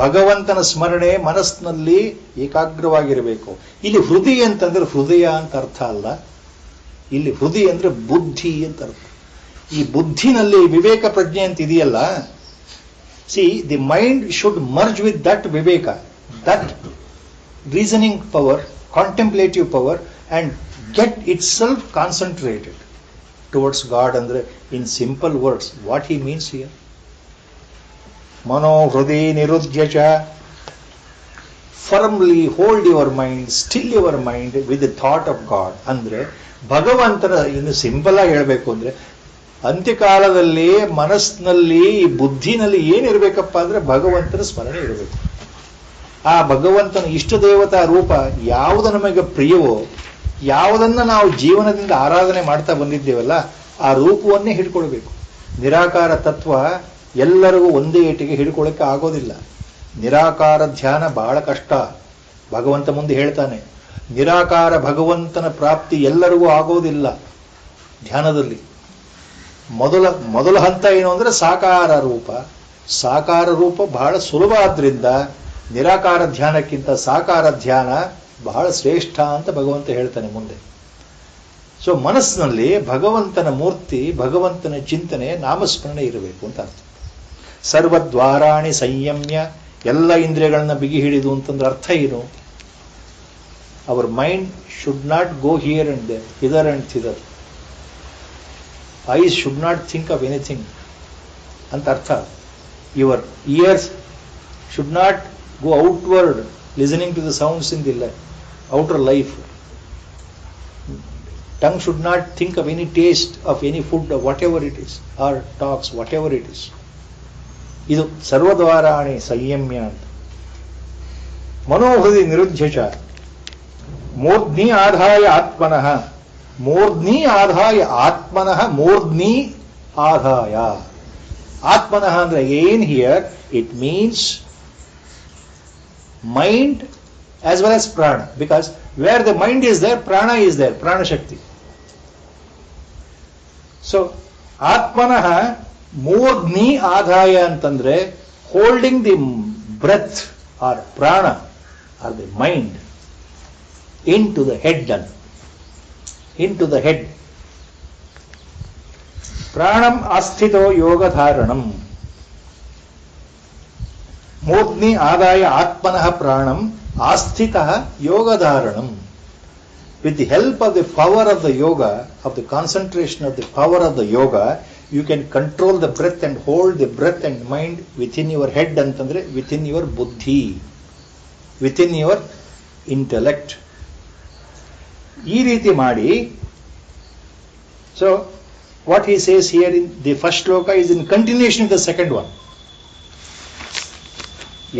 ಭಗವಂತನ ಸ್ಮರಣೆ ಮನಸ್ಸಿನಲ್ಲಿ ಏಕಾಗ್ರವಾಗಿರಬೇಕು. ಇಲ್ಲಿ ಹೃದಯ ಅಂತಂದ್ರೆ ಹೃದಯ ಅಂತ ಅರ್ಥ ಅಲ್ಲ, ಇಲ್ಲಿ ಹೃದಯ ಅಂದ್ರೆ ಬುದ್ಧಿ ಅಂತ ಅರ್ಥ. ಈ ಬುದ್ಧಿನಲ್ಲಿ ವಿವೇಕ ಪ್ರಜ್ಞೆ ಅಂತ ಇದೆಯಲ್ಲ, see the mind should merge with that ವಿವೇಕ, that reasoning power, contemplative power, and get itself concentrated towards God. ಅಂದ್ರೆ in simple words what he means here, ಮನೋಹೃದಿ ನಿರುದ್ಧ್ಯ ಚ, firmly hold your mind, still your mind with the thought of God. ಅಂದ್ರೆ ಭಗವಂತನ, ಇನ್ನು simple ಆಗಿ ಹೇಳಬೇಕು ಅಂದ್ರೆ ಅಂತ್ಯಕಾಲದಲ್ಲಿ ಮನಸ್ಸಿನಲ್ಲಿ, ಬುದ್ಧಿನಲ್ಲಿ ಏನಿರಬೇಕಪ್ಪ ಅಂದ್ರೆ ಭಗವಂತನ ಸ್ಮರಣೆ ಇರಬೇಕು. ಆ ಭಗವಂತನ ಇಷ್ಟ ದೇವತಾ ರೂಪ ಯಾವುದು ನಮಗೆ ಪ್ರಿಯವೋ, ಯಾವುದನ್ನ ನಾವು ಜೀವನದಿಂದ ಆರಾಧನೆ ಮಾಡ್ತಾ ಬಂದಿದ್ದೇವಲ್ಲ, ಆ ರೂಪವನ್ನೇ ಹಿಡ್ಕೊಳ್ಬೇಕು. ನಿರಾಕಾರ ತತ್ವ ಎಲ್ಲರಿಗೂ ಒಂದೇ ಏಟಿಗೆ ಹಿಡ್ಕೊಳ್ಳಕ್ಕೆ ಆಗೋದಿಲ್ಲ. ನಿರಾಕಾರ ಧ್ಯಾನ ಬಹಳ ಕಷ್ಟ. ಭಗವಂತ ಮುಂದೆ ಹೇಳ್ತಾನೆ, ನಿರಾಕಾರ ಭಗವಂತನ ಪ್ರಾಪ್ತಿ ಎಲ್ಲರಿಗೂ ಆಗೋದಿಲ್ಲ ಧ್ಯಾನದಲ್ಲಿ. ಮೊದಲ ಹಂತ ಏನು ಅಂದ್ರೆ ಸಾಕಾರ ರೂಪ. ಸಾಕಾರ ರೂಪ ಬಹಳ ಸುಲಭ ಆದ್ರಿಂದ ನಿರಾಕಾರ ಧ್ಯಾನಕ್ಕಿಂತ ಸಾಕಾರ ಧ್ಯಾನ ಬಹಳ ಶ್ರೇಷ್ಠ ಅಂತ ಭಗವಂತ ಹೇಳ್ತಾನೆ ಮುಂದೆ. ಸೊ ಮನಸ್ಸಿನಲ್ಲಿ ಭಗವಂತನ ಮೂರ್ತಿ, ಭಗವಂತನ ಚಿಂತನೆ, ನಾಮಸ್ಮರಣೆ ಇರಬೇಕು ಅಂತ ಅರ್ಥ. ಸರ್ವದ್ವಾರಾಣಿ ಸಂಯಮ್ಯ, ಎಲ್ಲ ಇಂದ್ರಿಯಗಳನ್ನ ಬಿಗಿ ಹಿಡಿದು ಅಂತಂದ್ರೆ ಅರ್ಥ ಏನು? Our mind should not go here and there, hither and thither. Eyes should not think of anything ಅಂತ ಅರ್ಥ. Your ears should not go outward listening to the sounds in the outer life. Tongue should not think of any taste of any food or whatever it is, or talks whatever it is. ಇದು ಸರ್ವದ್ವಾರಾಣಿ ಸಂಯಮ್ಯ ಅಂತ. ಮನೋಹೃದಿ ನಿರುದ್ಧ್ಯ ಚ ಮೂರ್ಧ್ನಿ ಆಧಾಯ ಆತ್ಮನಃ, ಮೂರ್ಧ್ನಿ ಆಧಾಯ ಆತ್ಮನಃ, ಮೂರ್ಧ್ನಿ ಆಧಾಯ ಆತ್ಮನಃ ಅಂದ್ರೆ ಏನ್ here it means mind as well as prana, because where the mind is there, prana is there, prana shakti. So atmanah ಮೂರ್ಧ್ನಿ ಆಧಾಯ ಅಂತಂದ್ರೆ holding the breath or prana or the mind into the head, into the head. Pranam asthito yoga dharanam. ಮೂರ್ಧ್ನಿ ಆದಾಯ ಆತ್ಮನಃ ಪ್ರಾಣಂ ಆಸ್ಥಿತಃ ಯೋಗಧಾರಣಂ. With the help of the power of the yoga, of the concentration of the power of the yoga, you can control the breath and hold the breath and mind within your head ಅಂತಂದ್ರೆ within your buddhi, within your intellect. ಈ ರೀತಿ ಮಾಡಿ. So what he says here in the first shloka is in continuation of the second one.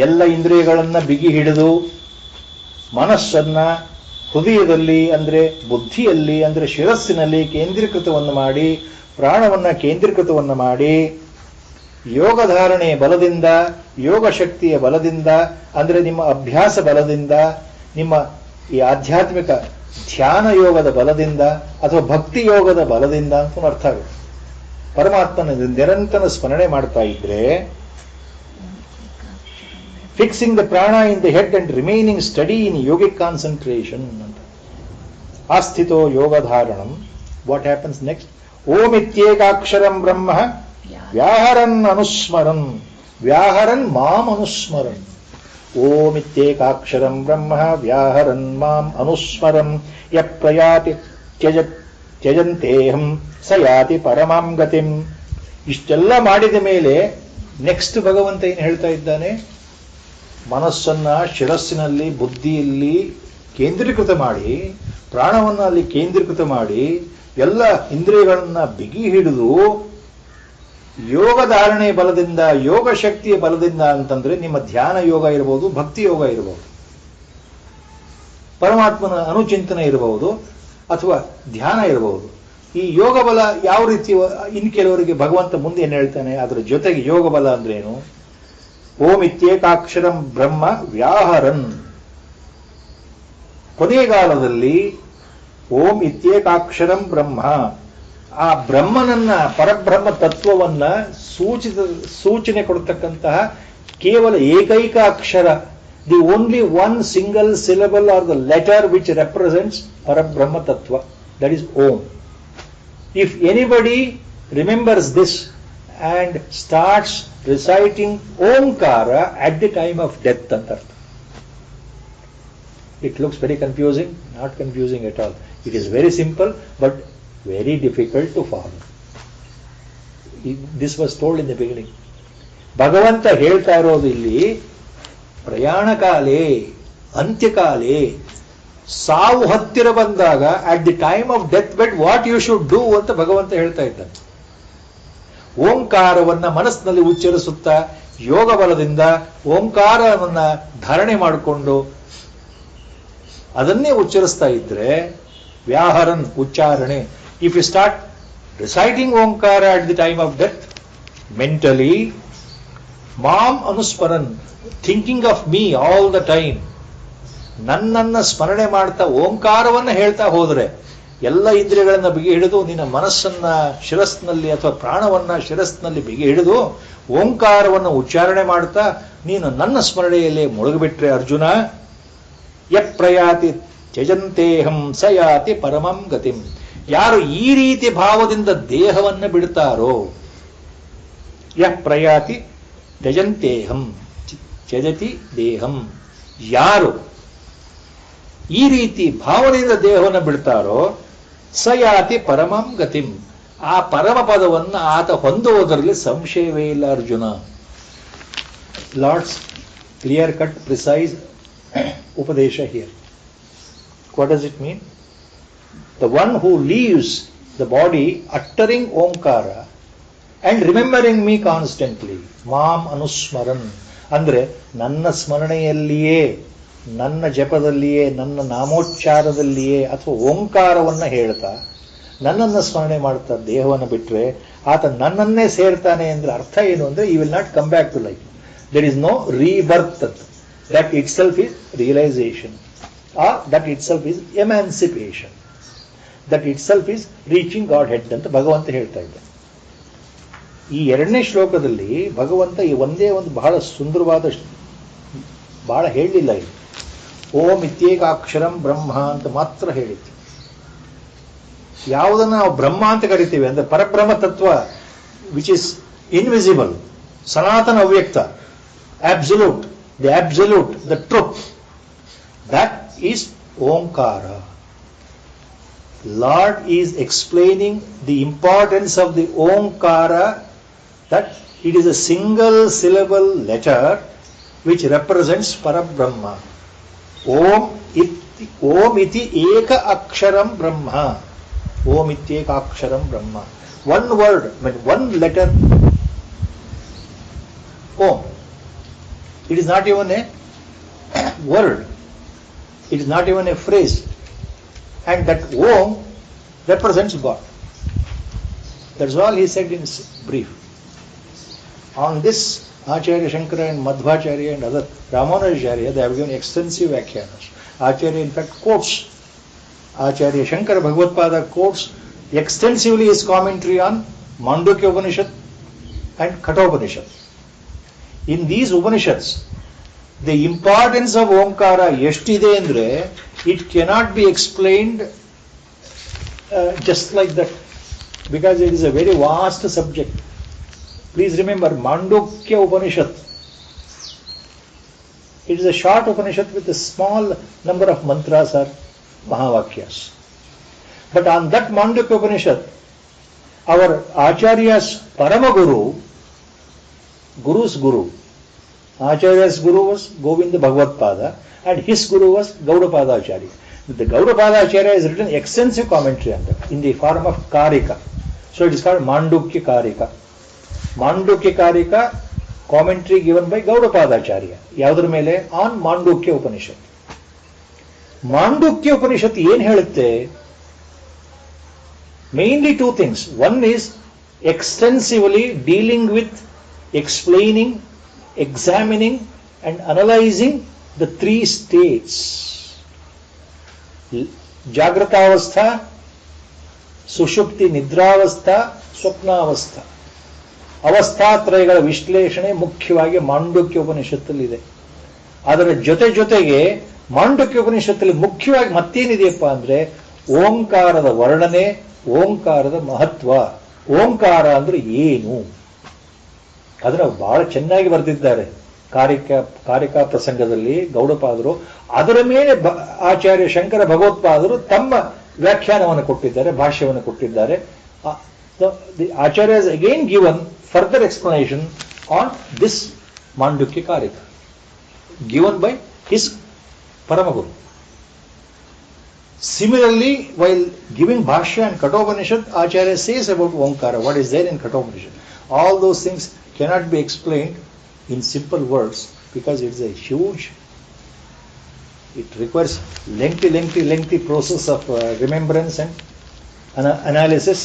ಎಲ್ಲ ಇಂದ್ರಿಯಗಳನ್ನ ಬಿಗಿ ಹಿಡಿದು ಮನಸ್ಸನ್ನ ಹೃದಯದಲ್ಲಿ ಅಂದ್ರೆ ಬುದ್ಧಿಯಲ್ಲಿ ಅಂದ್ರೆ ಶಿರಸ್ಸಿನಲ್ಲಿ ಕೇಂದ್ರೀಕೃತವನ್ನು ಮಾಡಿ, ಪ್ರಾಣವನ್ನ ಕೇಂದ್ರೀಕೃತವನ್ನು ಮಾಡಿ, ಯೋಗಧಾರಣೆ ಬಲದಿಂದ, ಯೋಗ ಶಕ್ತಿಯ ಬಲದಿಂದ ಅಂದ್ರೆ ನಿಮ್ಮ ಅಭ್ಯಾಸ ಬಲದಿಂದ, ನಿಮ್ಮ ಈ ಆಧ್ಯಾತ್ಮಿಕ ಧ್ಯಾನ ಯೋಗದ ಬಲದಿಂದ ಅಥವಾ ಭಕ್ತಿ ಯೋಗದ ಬಲದಿಂದ ಅಂತ ಅರ್ಥ ಆಗುತ್ತೆ. ಪರಮಾತ್ಮನ ನಿರಂತರ ಸ್ಮರಣೆ ಮಾಡ್ತಾ ಇದ್ರೆ, fixing the prana in the head and remaining steady in yogic concentration. Asthito yoga dharanam. What happens next? Om ityekaksharam brahma vyaharan anusmaran. Vyaharan mam anusmaran. Om ityekaksharam brahma vyaharan mam anusmaran. Yaprayati ತ್ಯಜಂತೇಹಂ ಸಯಾತಿ ಪರಮಾಂ ಗತಿಂ. ಇಷ್ಟೆಲ್ಲ ಮಾಡಿದ ಮೇಲೆ next ಭಗವಂತ ಏನು ಹೇಳ್ತಾ ಇದ್ದಾನೆ? ಮನಸ್ಸನ್ನ ಶಿರಸ್ಸಿನಲ್ಲಿ ಬುದ್ಧಿಯಲ್ಲಿ ಕೇಂದ್ರೀಕೃತ ಮಾಡಿ, ಪ್ರಾಣವನ್ನು ಅಲ್ಲಿ ಕೇಂದ್ರೀಕೃತ ಮಾಡಿ, ಎಲ್ಲ ಇಂದ್ರಿಯಗಳನ್ನ ಬಿಗಿ ಹಿಡಿದು ಯೋಗ ಧಾರಣೆ ಬಲದಿಂದ, ಯೋಗ ಶಕ್ತಿಯ ಬಲದಿಂದ ಅಂತಂದ್ರೆ ನಿಮ್ಮ ಧ್ಯಾನ ಯೋಗ ಇರಬಹುದು, ಭಕ್ತಿ ಯೋಗ ಇರಬಹುದು, ಪರಮಾತ್ಮನ ಅನುಚಿಂತನೆ ಇರಬಹುದು, ಅಥವಾ ಧ್ಯಾನ ಇರಬಹುದು. ಈ ಯೋಗ ಬಲ ಯಾವ ರೀತಿ? ಇನ್ ಕೆಲವರಿಗೆ ಭಗವಂತ ಮುಂದೆ ಏನು ಹೇಳ್ತಾನೆ, ಅದರ ಜೊತೆಗೆ ಯೋಗ ಬಲ ಅಂದ್ರೇನು? ಓಂ ಇತ್ಯೇಕಾಕ್ಷರಂ ಬ್ರಹ್ಮ ವ್ಯಾಹರನ್. ಕೊನೆಗಾಲದಲ್ಲಿ ಓಂ ಇತ್ಯೇಕಾಕ್ಷರಂ ಬ್ರಹ್ಮ, ಆ ಬ್ರಹ್ಮನನ್ನ, ಪರಬ್ರಹ್ಮ ತತ್ವವನ್ನ ಸೂಚನೆ ಕೊಡ್ತಕ್ಕಂತಹ ಕೇವಲ ಏಕೈಕ ಅಕ್ಷರ, the only one single syllable or the letter which represents ಪರಬ್ರಹ್ಮ ತತ್ವ, that is Om. If anybody remembers this and starts reciting Omkara at the time of death, it looks very confusing. Not confusing at all. It is very simple but very difficult to follow. This was told in the beginning. ಭಗವಂತ ಹೇಳ್ತಾ ಇರೋದು ಇಲ್ಲಿ ಪ್ರಯಾಣ ಕಾಲೇ, ಅಂತ್ಯಕಾಲೇ, ಸಾವು ಹತ್ತಿರ ಬಂದಾಗ, at the time of death bed what you should do ಅಂತ ಭಗವಂತ ಹೇಳ್ತಾ ಇದ್ದಾನೆ. ಓಂಕಾರವನ್ನ ಮನಸ್ಸಿನಲ್ಲಿ ಉಚ್ಚರಿಸುತ್ತಾ ಯೋಗ ಬಲದಿಂದ ಓಂಕಾರವನ್ನ ಧಾರಣೆ ಮಾಡಿಕೊಂಡು ಅದನ್ನೇ ಉಚ್ಚರಿಸ್ತಾ ಇದ್ರೆ ವ್ಯಾಹರನ್ ಉಚ್ಚಾರಣೆ. If you start reciting Omkara at the time of death mentally, ಮಾಂ ಅನುಸ್ಮರನ್, thinking of me all the time, ನನ್ನನ್ನ ಸ್ಮರಣೆ ಮಾಡ್ತಾ ಓಂಕಾರವನ್ನ ಹೇಳ್ತಾ ಹೋದ್ರೆ, ಎಲ್ಲ ಇಂದ್ರಿಯಗಳನ್ನ ಬಿಗಿ ಹಿಡಿದು ನಿನ್ನ ಮನಸ್ಸನ್ನ ಶಿರಸ್ನಲ್ಲಿ ಅಥವಾ ಪ್ರಾಣವನ್ನ ಶಿರಸ್ನಲ್ಲಿ ಬಿಗಿ ಹಿಡಿದು ಓಂಕಾರವನ್ನು ಉಚ್ಚಾರಣೆ ಮಾಡ್ತಾ ನೀನು ನನ್ನ ಸ್ಮರಣೆಯಲ್ಲಿ ಮುಳುಗಿಬಿಟ್ರೆ ಅರ್ಜುನ, ಯಪ್ರಯಾತಿ ತ್ಯಜಂತೇಹಂ ಸಯಾತಿ ಪರಮಂ ಗತಿಂ. ಯಾರು ಈ ರೀತಿ ಭಾವದಿಂದ ದೇಹವನ್ನು ಬಿಡ್ತಾರೋ, ಯಪ್ರಯಾತಿ ತ್ಯಜಂತೇಹಂ ತ್ಯಜತಿ ದೇಹಂ, ಯಾರು ಈ ರೀತಿ ಭಾವನೆಯಿಂದ ದೇಹವನ್ನು ಬಿಡ್ತಾರೋ ಸಯಾತಿ ಪರಮಂ ಗತಿಂ, ಆ ಪರಮ ಪದವನ್ನು ಆತ ಹೊಂದುವುದರಲ್ಲಿ ಸಂಶಯವೇ ಇಲ್ಲ Arjuna. Lord's clear cut precise ಉಪದೇಶ here. What does it mean? The one who leaves the body uttering Omkara and remembering me constantly, Mam Anusmaran, ಅಂದ್ರೆ ನನ್ನ ಸ್ಮರಣೆಯಲ್ಲಿಯೇ, ನನ್ನ ಜಪದಲ್ಲಿಯೇ, ನನ್ನ ನಾಮೋಚ್ಚಾರದಲ್ಲಿಯೇ ಅಥವಾ ಓಂಕಾರವನ್ನು ಹೇಳ್ತಾ ನನ್ನನ್ನು ಸ್ಮರಣೆ ಮಾಡ್ತಾ ದೇಹವನ್ನು ಬಿಟ್ಟರೆ ಆತ ನನ್ನನ್ನೇ ಸೇರ್ತಾನೆ ಅಂದ್ರೆ ಅರ್ಥ ಏನು ಅಂದ್ರೆ he will not come back to life. There is no rebirth. That itself is realisation, or that itself is emancipation, that itself is reaching Godhead ಅಂತ ಭಗವಂತ ಹೇಳ್ತಾ ಇದ್ದ. ಈ ಎರಡನೇ ಶ್ಲೋಕದಲ್ಲಿ ಭಗವಂತ ಈ ಒಂದೇ ಒಂದು ಬಹಳ ಸುಂದರವಾದ, ಬಹಳ ಹೇಳಲಿಲ್ಲ ಇಲ್ಲಿ. ಓಂ ಇತ್ಯೇಕಾಕ್ಷರಂ ಬ್ರಹ್ಮ ಅಂತ ಮಾತ್ರ ಹೇಳಿತ್ತು. ಯಾವುದನ್ನು ನಾವು ಬ್ರಹ್ಮ ಅಂತ ಕರಿತೀವಿ ಅಂದ್ರೆ ಪರಬ್ರಹ್ಮ ತತ್ವ, ವಿಚ್ ಇಸ್ ಇನ್ವಿಸಿಬಲ್, ಸನಾತನ ಅವ್ಯಕ್ತ, absolute, the absolute, the truth, that is Omkara. Lord is explaining the importance of the Omkara, that it is a single syllable letter which represents Parabrahma. Om iti eka aksharam Brahma. Om iti eka aksharam Brahma. One word, I mean one letter, Om. It is not even a word. It is not even a phrase. And that Om represents God. That's all he said in his brief. On this, Acharya Shankara and Madhvacharya and other Ramanujacharya, they have given extensive Vyakhyanas. Acharya in fact quotes, Acharya Shankara Bhagavad-pada quotes extensively his commentary on Mandukya Upanishad and Kathopanishad. In these Upanishads, the importance of Omkara ಎಷ್ಟಿದೆ ಅಂದ್ರೆ it cannot be explained just like that, because it is a very vast subject. Please remember, Mandukya Upanishad, it is a short Upanishad with a small number of mantras or Mahavakyas. But on that Mandukya Upanishad, our Acharya's Paramaguru, Guru's Guru, Acharya's Guru was Govinda Bhagavad-pada and his Guru was Gaudapada Acharya. The Gaudapada Acharya has written extensive commentary on that in the form of Karika. So it is called Mandukya Karika. Mandukya Karika, commentary given by Gaudapada Acharya. Yavadra mele? On Mandukya Upanishad. Mandukya Upanishad ಏನು ಹೇಳುತ್ತೆ? Mainly two things. One is extensively dealing with explaining, examining and analyzing the three states: Jagratavastha, Sushupti Nidravastha, Swapnavastha. ಅವಸ್ಥಾತ್ರಯಗಳ ವಿಶ್ಲೇಷಣೆ ಮುಖ್ಯವಾಗಿ ಮಾಂಡುಕ್ಯ ಉಪನಿಷತ್ತಲ್ಲಿದೆ. ಅದರ ಜೊತೆಗೆ ಮಾಂಡುಕ್ಯ ಉಪನಿಷತ್ತಲ್ಲಿ ಮುಖ್ಯವಾಗಿ ಮತ್ತೇನಿದೆಯಪ್ಪ ಅಂದ್ರೆ ಓಂಕಾರದ ವರ್ಣನೆ, ಓಂಕಾರದ ಮಹತ್ವ, ಓಂಕಾರ ಅಂದ್ರೆ ಏನು ಅದನ್ನ ಬಹಳ ಚೆನ್ನಾಗಿ ಬರೆದಿದ್ದಾರೆ. ಕಾರಿಕಾ ಪ್ರಸಂಗದಲ್ಲಿ ಗೌಡಪಾದರು, ಅದರ ಮೇಲೆ ಆಚಾರ್ಯ ಶಂಕರ ಭಗವತ್ಪಾದರು ತಮ್ಮ ವ್ಯಾಖ್ಯಾನವನ್ನು ಕೊಟ್ಟಿದ್ದಾರೆ, ಭಾಷ್ಯವನ್ನು ಕೊಟ್ಟಿದ್ದಾರೆ. The Acharya has again given further explanation on this Mandukya Karika, given by his Paramaguru. Similarly, while giving Bhashya and Kathopanishad, Acharya says about Omkara, what is there in Kathopanishad. All those things cannot be explained in simple words because it is a huge, it requires lengthy process of remembrance and analysis.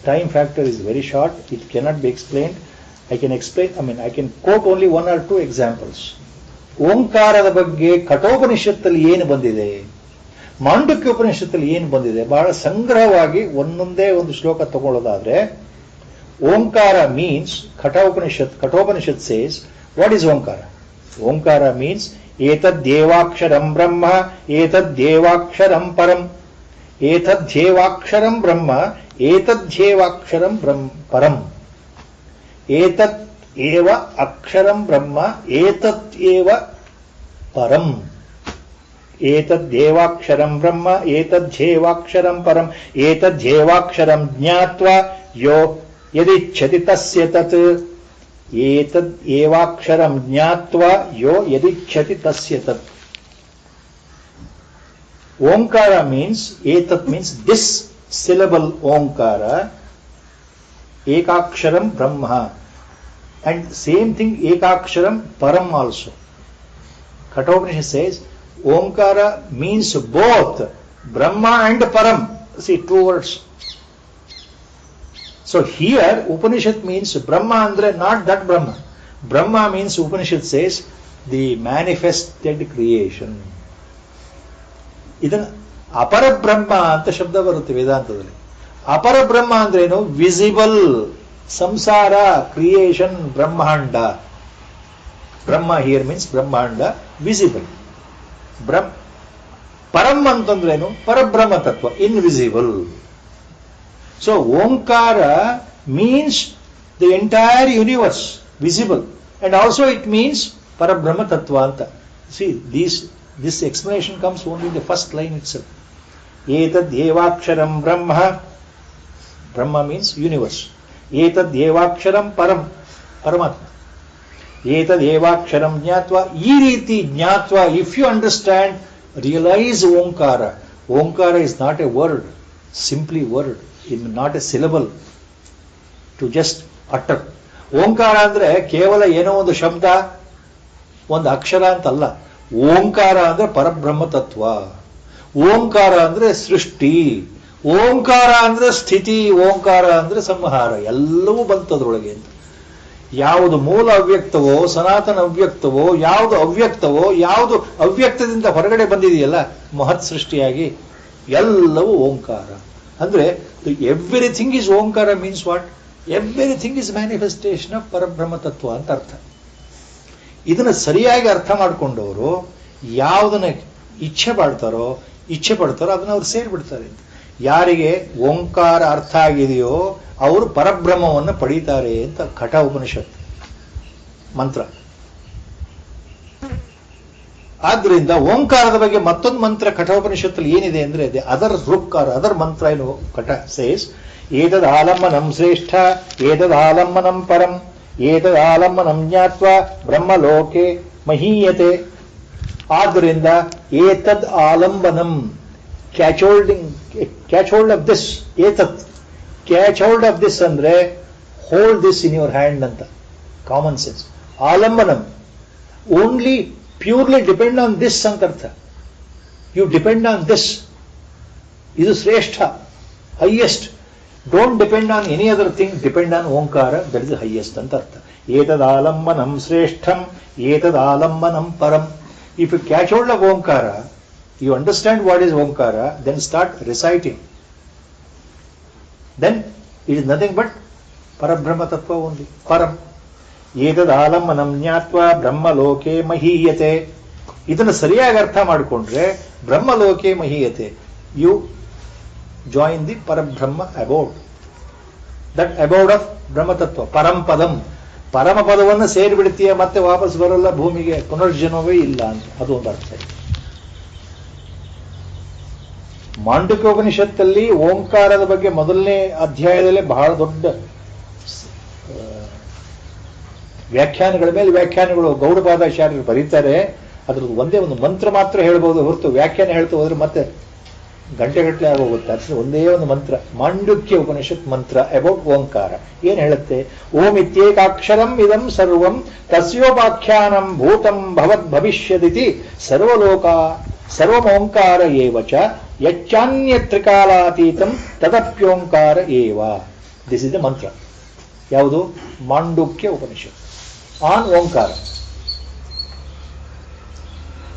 Time factor is very short, it cannot be explained. I can quote only one or two examples. ಓಂಕಾರದ ಬಗ್ಗೆ ಕಠೋಪನಿಷತ್ತಲ್ಲಿ ಏನು ಬಂದಿದೆ, ಮಾಂಡುಕ್ಯ ಉಪನಿಷತ್ತಲ್ಲಿ ಏನು ಬಂದಿದೆ, ಬಹಳ ಸಂಗ್ರಹವಾಗಿ ಒಂದೊಂದೇ ಒಂದು ಶ್ಲೋಕ ತಗೊಳ್ಳೋದಾದ್ರೆ, Omkara means, Kathopanishad says, what is Omkara? Omkara means ಏತದ್ದೇವಾಕ್ಷರಂ ಬ್ರಹ್ಮ ಏತದ್ದೇವಾಕ್ಷರಂ ಪರಂ, ಏತದ್ದೇವಾಕ್ಷರಂ ಬ್ರಹ್ಮ ಏತದ್ದೇವಾಕ್ಷರಂ ಪರಂ, ಏತತ್ ಏವ ಅಕ್ಷರಂ ಬ್ರಹ್ಮ ಏತತ್ ಏವ ಪರಂ, ಏತದ್ದೇವಾಕ್ಷರಂ ಬ್ರಹ್ಮ ಏತದ್ದೇವಾಕ್ಷರಂ ಪರಂ, ಏತದ್ದೇವಾಕ್ಷರಂ ಜ್ಞಾತ್ವಾ ಯೋ ಯದಿಚ್ಛತಿ ತಸ್ಯ ತತ್, ಏತದ್ ಏವಾಕ್ಷರಂ ಜ್ಞಾತ್ವಾ ಯೋ ಯದಿಚ್ಛತಿ ತಸ್ಯ ತತ್. Omkara means, etat means this syllable Omkara, Ekaksharam Brahma. And same thing Ekaksharam Param also. Kathopanishad says, Omkara means both Brahma and Param. See, two words. So here Upanishad means Brahma andre, not that Brahma. Brahma means, Upanishad says, the manifested creation. Idan Apara Brahma anta shabda barutte Vedantadalli. Apara Brahma andre ಏನು? Visible, samsara, creation, Brahmanda. Brahma here means Brahmanda, visible. Param ಅಂತಂದ್ರೆ ಏನು? Parabrahma Tattva, invisible. So Omkara means the entire universe, visible. And also it means Parabrahma Tattva anta. See, this explanation comes only in the first line itself. Etad Evaksharam Brahma. Brahma means universe. Etad Evaksharam Param. Paramatma. Etad Evaksharam Jnatva. Iriti Jnatva. If you understand, realize Omkara. Omkara is not a word, simply word, not a syllable to just utter. ಓಂಕಾರ ಅಂದ್ರೆ ಕೇವಲ ಏನೋ ಒಂದು ಶಬ್ದ, ಒಂದು ಅಕ್ಷರ ಅಂತಲ್ಲ. ಓಂಕಾರ ಅಂದ್ರೆ ಪರಬ್ರಹ್ಮ ತತ್ವ. ಓಂಕಾರ ಅಂದ್ರೆ ಸೃಷ್ಟಿ. ಓಂಕಾರ ಅಂದ್ರೆ ಸ್ಥಿತಿ. ಓಂಕಾರ ಅಂದ್ರೆ ಸಂಹಾರ. ಎಲ್ಲವೂ ಬಂತದ್ರೊಳಗೆ ಅಂತ. ಯಾವುದು ಮೂಲ ಅವ್ಯಕ್ತವೋ, ಸನಾತನ ಅವ್ಯಕ್ತವೋ, ಯಾವುದು ಅವ್ಯಕ್ತವೋ, ಯಾವುದು ಅವ್ಯಕ್ತದಿಂದ ಹೊರಗಡೆ ಬಂದಿದೆಯಲ್ಲ ಮಹತ್ ಸೃಷ್ಟಿಯಾಗಿ, ಎಲ್ಲವೂ ಓಂಕಾರ. ಅಂದ್ರೆ ಎವ್ರಿಥಿಂಗ್ ಇಸ್ ಓಂಕಾರ means what? Everything is manifestation of ಪರಬ್ರಹ್ಮ ತತ್ವ ಅಂತ ಅರ್ಥ. ಇದನ್ನ ಸರಿಯಾಗಿ ಅರ್ಥ ಮಾಡಿಕೊಂಡವರು ಯಾವುದನ್ನ ಇಚ್ಛೆ ಪಡ್ತಾರೋ ಅದನ್ನ ಅವ್ರು ಸೇರ್ಬಿಡ್ತಾರೆ. ಯಾರಿಗೆ ಓಂಕಾರ ಅರ್ಥ ಆಗಿದೆಯೋ ಅವರು ಪರಬ್ರಹ್ಮವನ್ನು ಪಡೀತಾರೆ ಅಂತ ಕಠ ಉಪನಿಷತ್ ಮಂತ್ರ. ಆದ್ರಿಂದ ಓಂಕಾರದ ಬಗ್ಗೆ ಮತ್ತೊಂದು ಮಂತ್ರ ಕಠೋಪನಿಷತ್ತಲ್ಲಿ ಏನಿದೆ ಅಂದ್ರೆ ಅದರ್ ಋಕ್ಕಾರ, ಅದರ್ ಮಂತ್ರ ಏನು? ಕಠ ಸೇಸ್ ಏತದ್ ಆಲಂಬನಂ ಶ್ರೇಷ್ಠ, ಏತದ್ ಆಲಂಬನಂ ಪರಂ, ಏತದ್ ಆಲಂಬನಂ ಜ್ಞಾತ್ವ ಬ್ರಹ್ಮಲೋಕೆ ಮಹೀಯತೆ. ಆದ್ದರಿಂದ ಏತದ್ ಆಲಂಬನಂ, ಕ್ಯಾಚ್ ಹೋಲ್ಡ್ ಆಫ್ ದಿಸ್. ಏತತ್, ಕ್ಯಾಚ್ ಹೋಲ್ಡ್ ಆಫ್ ದಿಸ್ ಅಂದ್ರೆ hold this in your hand ಅಂತ, ಕಾಮನ್ ಸೆನ್ಸ್. ಆಲಂಬನಂ, only purely depend on this ಅಂತ ಅರ್ಥ. ಯು ಡಿಪೆಂಡ್ ಆನ್ ದಿಸ್, ಇದು ಶ್ರೇಷ್ಠ, highest. Don't depend on any other thing, depend on Omkara, that is highest ಅಂತ ಅರ್ಥ. ಏತದ್ ಆಲಂಬನಂ ಶ್ರೇಷ್ಠಂ, ಏತದ್ ಆಲಂಬನಂ ಪರಂ. If you catch hold of Omkara, you understand what is Omkara, then start reciting. Then it is nothing but Parabrahma Tattva only. Param. Etad alammanam jnatva brahmaloke mahiyate. ಇದನ್ನು ಸರಿಯಾಗಿ ಅರ್ಥ ಮಾಡಿಕೊಂಡ್ರೆ ಬ್ರಹ್ಮಲೋಕೆ ಮಹೀಯತೆ. You join the Parabrahma abode. That abode of Brahma Tattva. Parampadam. ಪರಮಪದವನ್ನು ಸೇರಿಬಿಡ್ತೀಯ, ಮತ್ತೆ ವಾಪಸ್ ಬರಲ್ಲ ಭೂಮಿಗೆ, ಪುನರ್ಜನ್ಮವೇ ಇಲ್ಲ ಅಂತ ಅದೊಂದು ಅರ್ಥ ಇದೆ. ಮಾಂಡುಕ್ಯೋಪನಿಷತ್ತಲ್ಲಿ ಓಂಕಾರದ ಬಗ್ಗೆ ಮೊದಲನೇ ಅಧ್ಯಾಯದಲ್ಲೇ ಬಹಳ ದೊಡ್ಡ ವ್ಯಾಖ್ಯಾನಗಳ ಮೇಲೆ ವ್ಯಾಖ್ಯಾನಗಳು ಗೌಡಪಾದಾಚಾರ್ಯರು ಬರೀತಾರೆ. ಅದ್ರದ್ದು ಒಂದೇ ಒಂದು ಮಂತ್ರ ಮಾತ್ರ ಹೇಳ್ಬೋದು ಹೊರತು ವ್ಯಾಖ್ಯಾನ ಹೇಳ್ತಾ ಹೋದ್ರೆ ಮತ್ತೆ ಗಂಟೆಗಟ್ಟಲೆ ಆಗೋಗುತ್ತೆ. ಅದ್ರ ಒಂದೇ ಒಂದು ಮಂತ್ರ, ಮಾಂಡುಕ್ಯ ಉಪನಿಷತ್ ಮಂತ್ರ ಅಬೌಟ್ ಓಂಕಾರ. ಏನ್ ಹೇಳುತ್ತೆ? ಓಂ ಇತ್ಯೇಕಾಕ್ಷರಂ ಇದಂ ಸರ್ವಂ ತಸ್ಯೋಪಾಖ್ಯಾನಂ ಭೂತಂ ಭವದ್ ಭವಿಷ್ಯದಿತಿ ಸರ್ವಮೋಂಕಾರ ಏವಚ ಯಚ್ಚಾನ್ಯತ್ರಿಕಾಲಾತೀತಂ ತದಪ್ಯೋಂಕಾರ ಏವ. ದಿಸ್ ಇಸ್ ದ ಮಂತ್ರ. ಯಾವುದು? ಮಾಂಡುಕ್ಯ ಉಪನಿಷತ್ ಆನ್ ಓಂಕಾರ.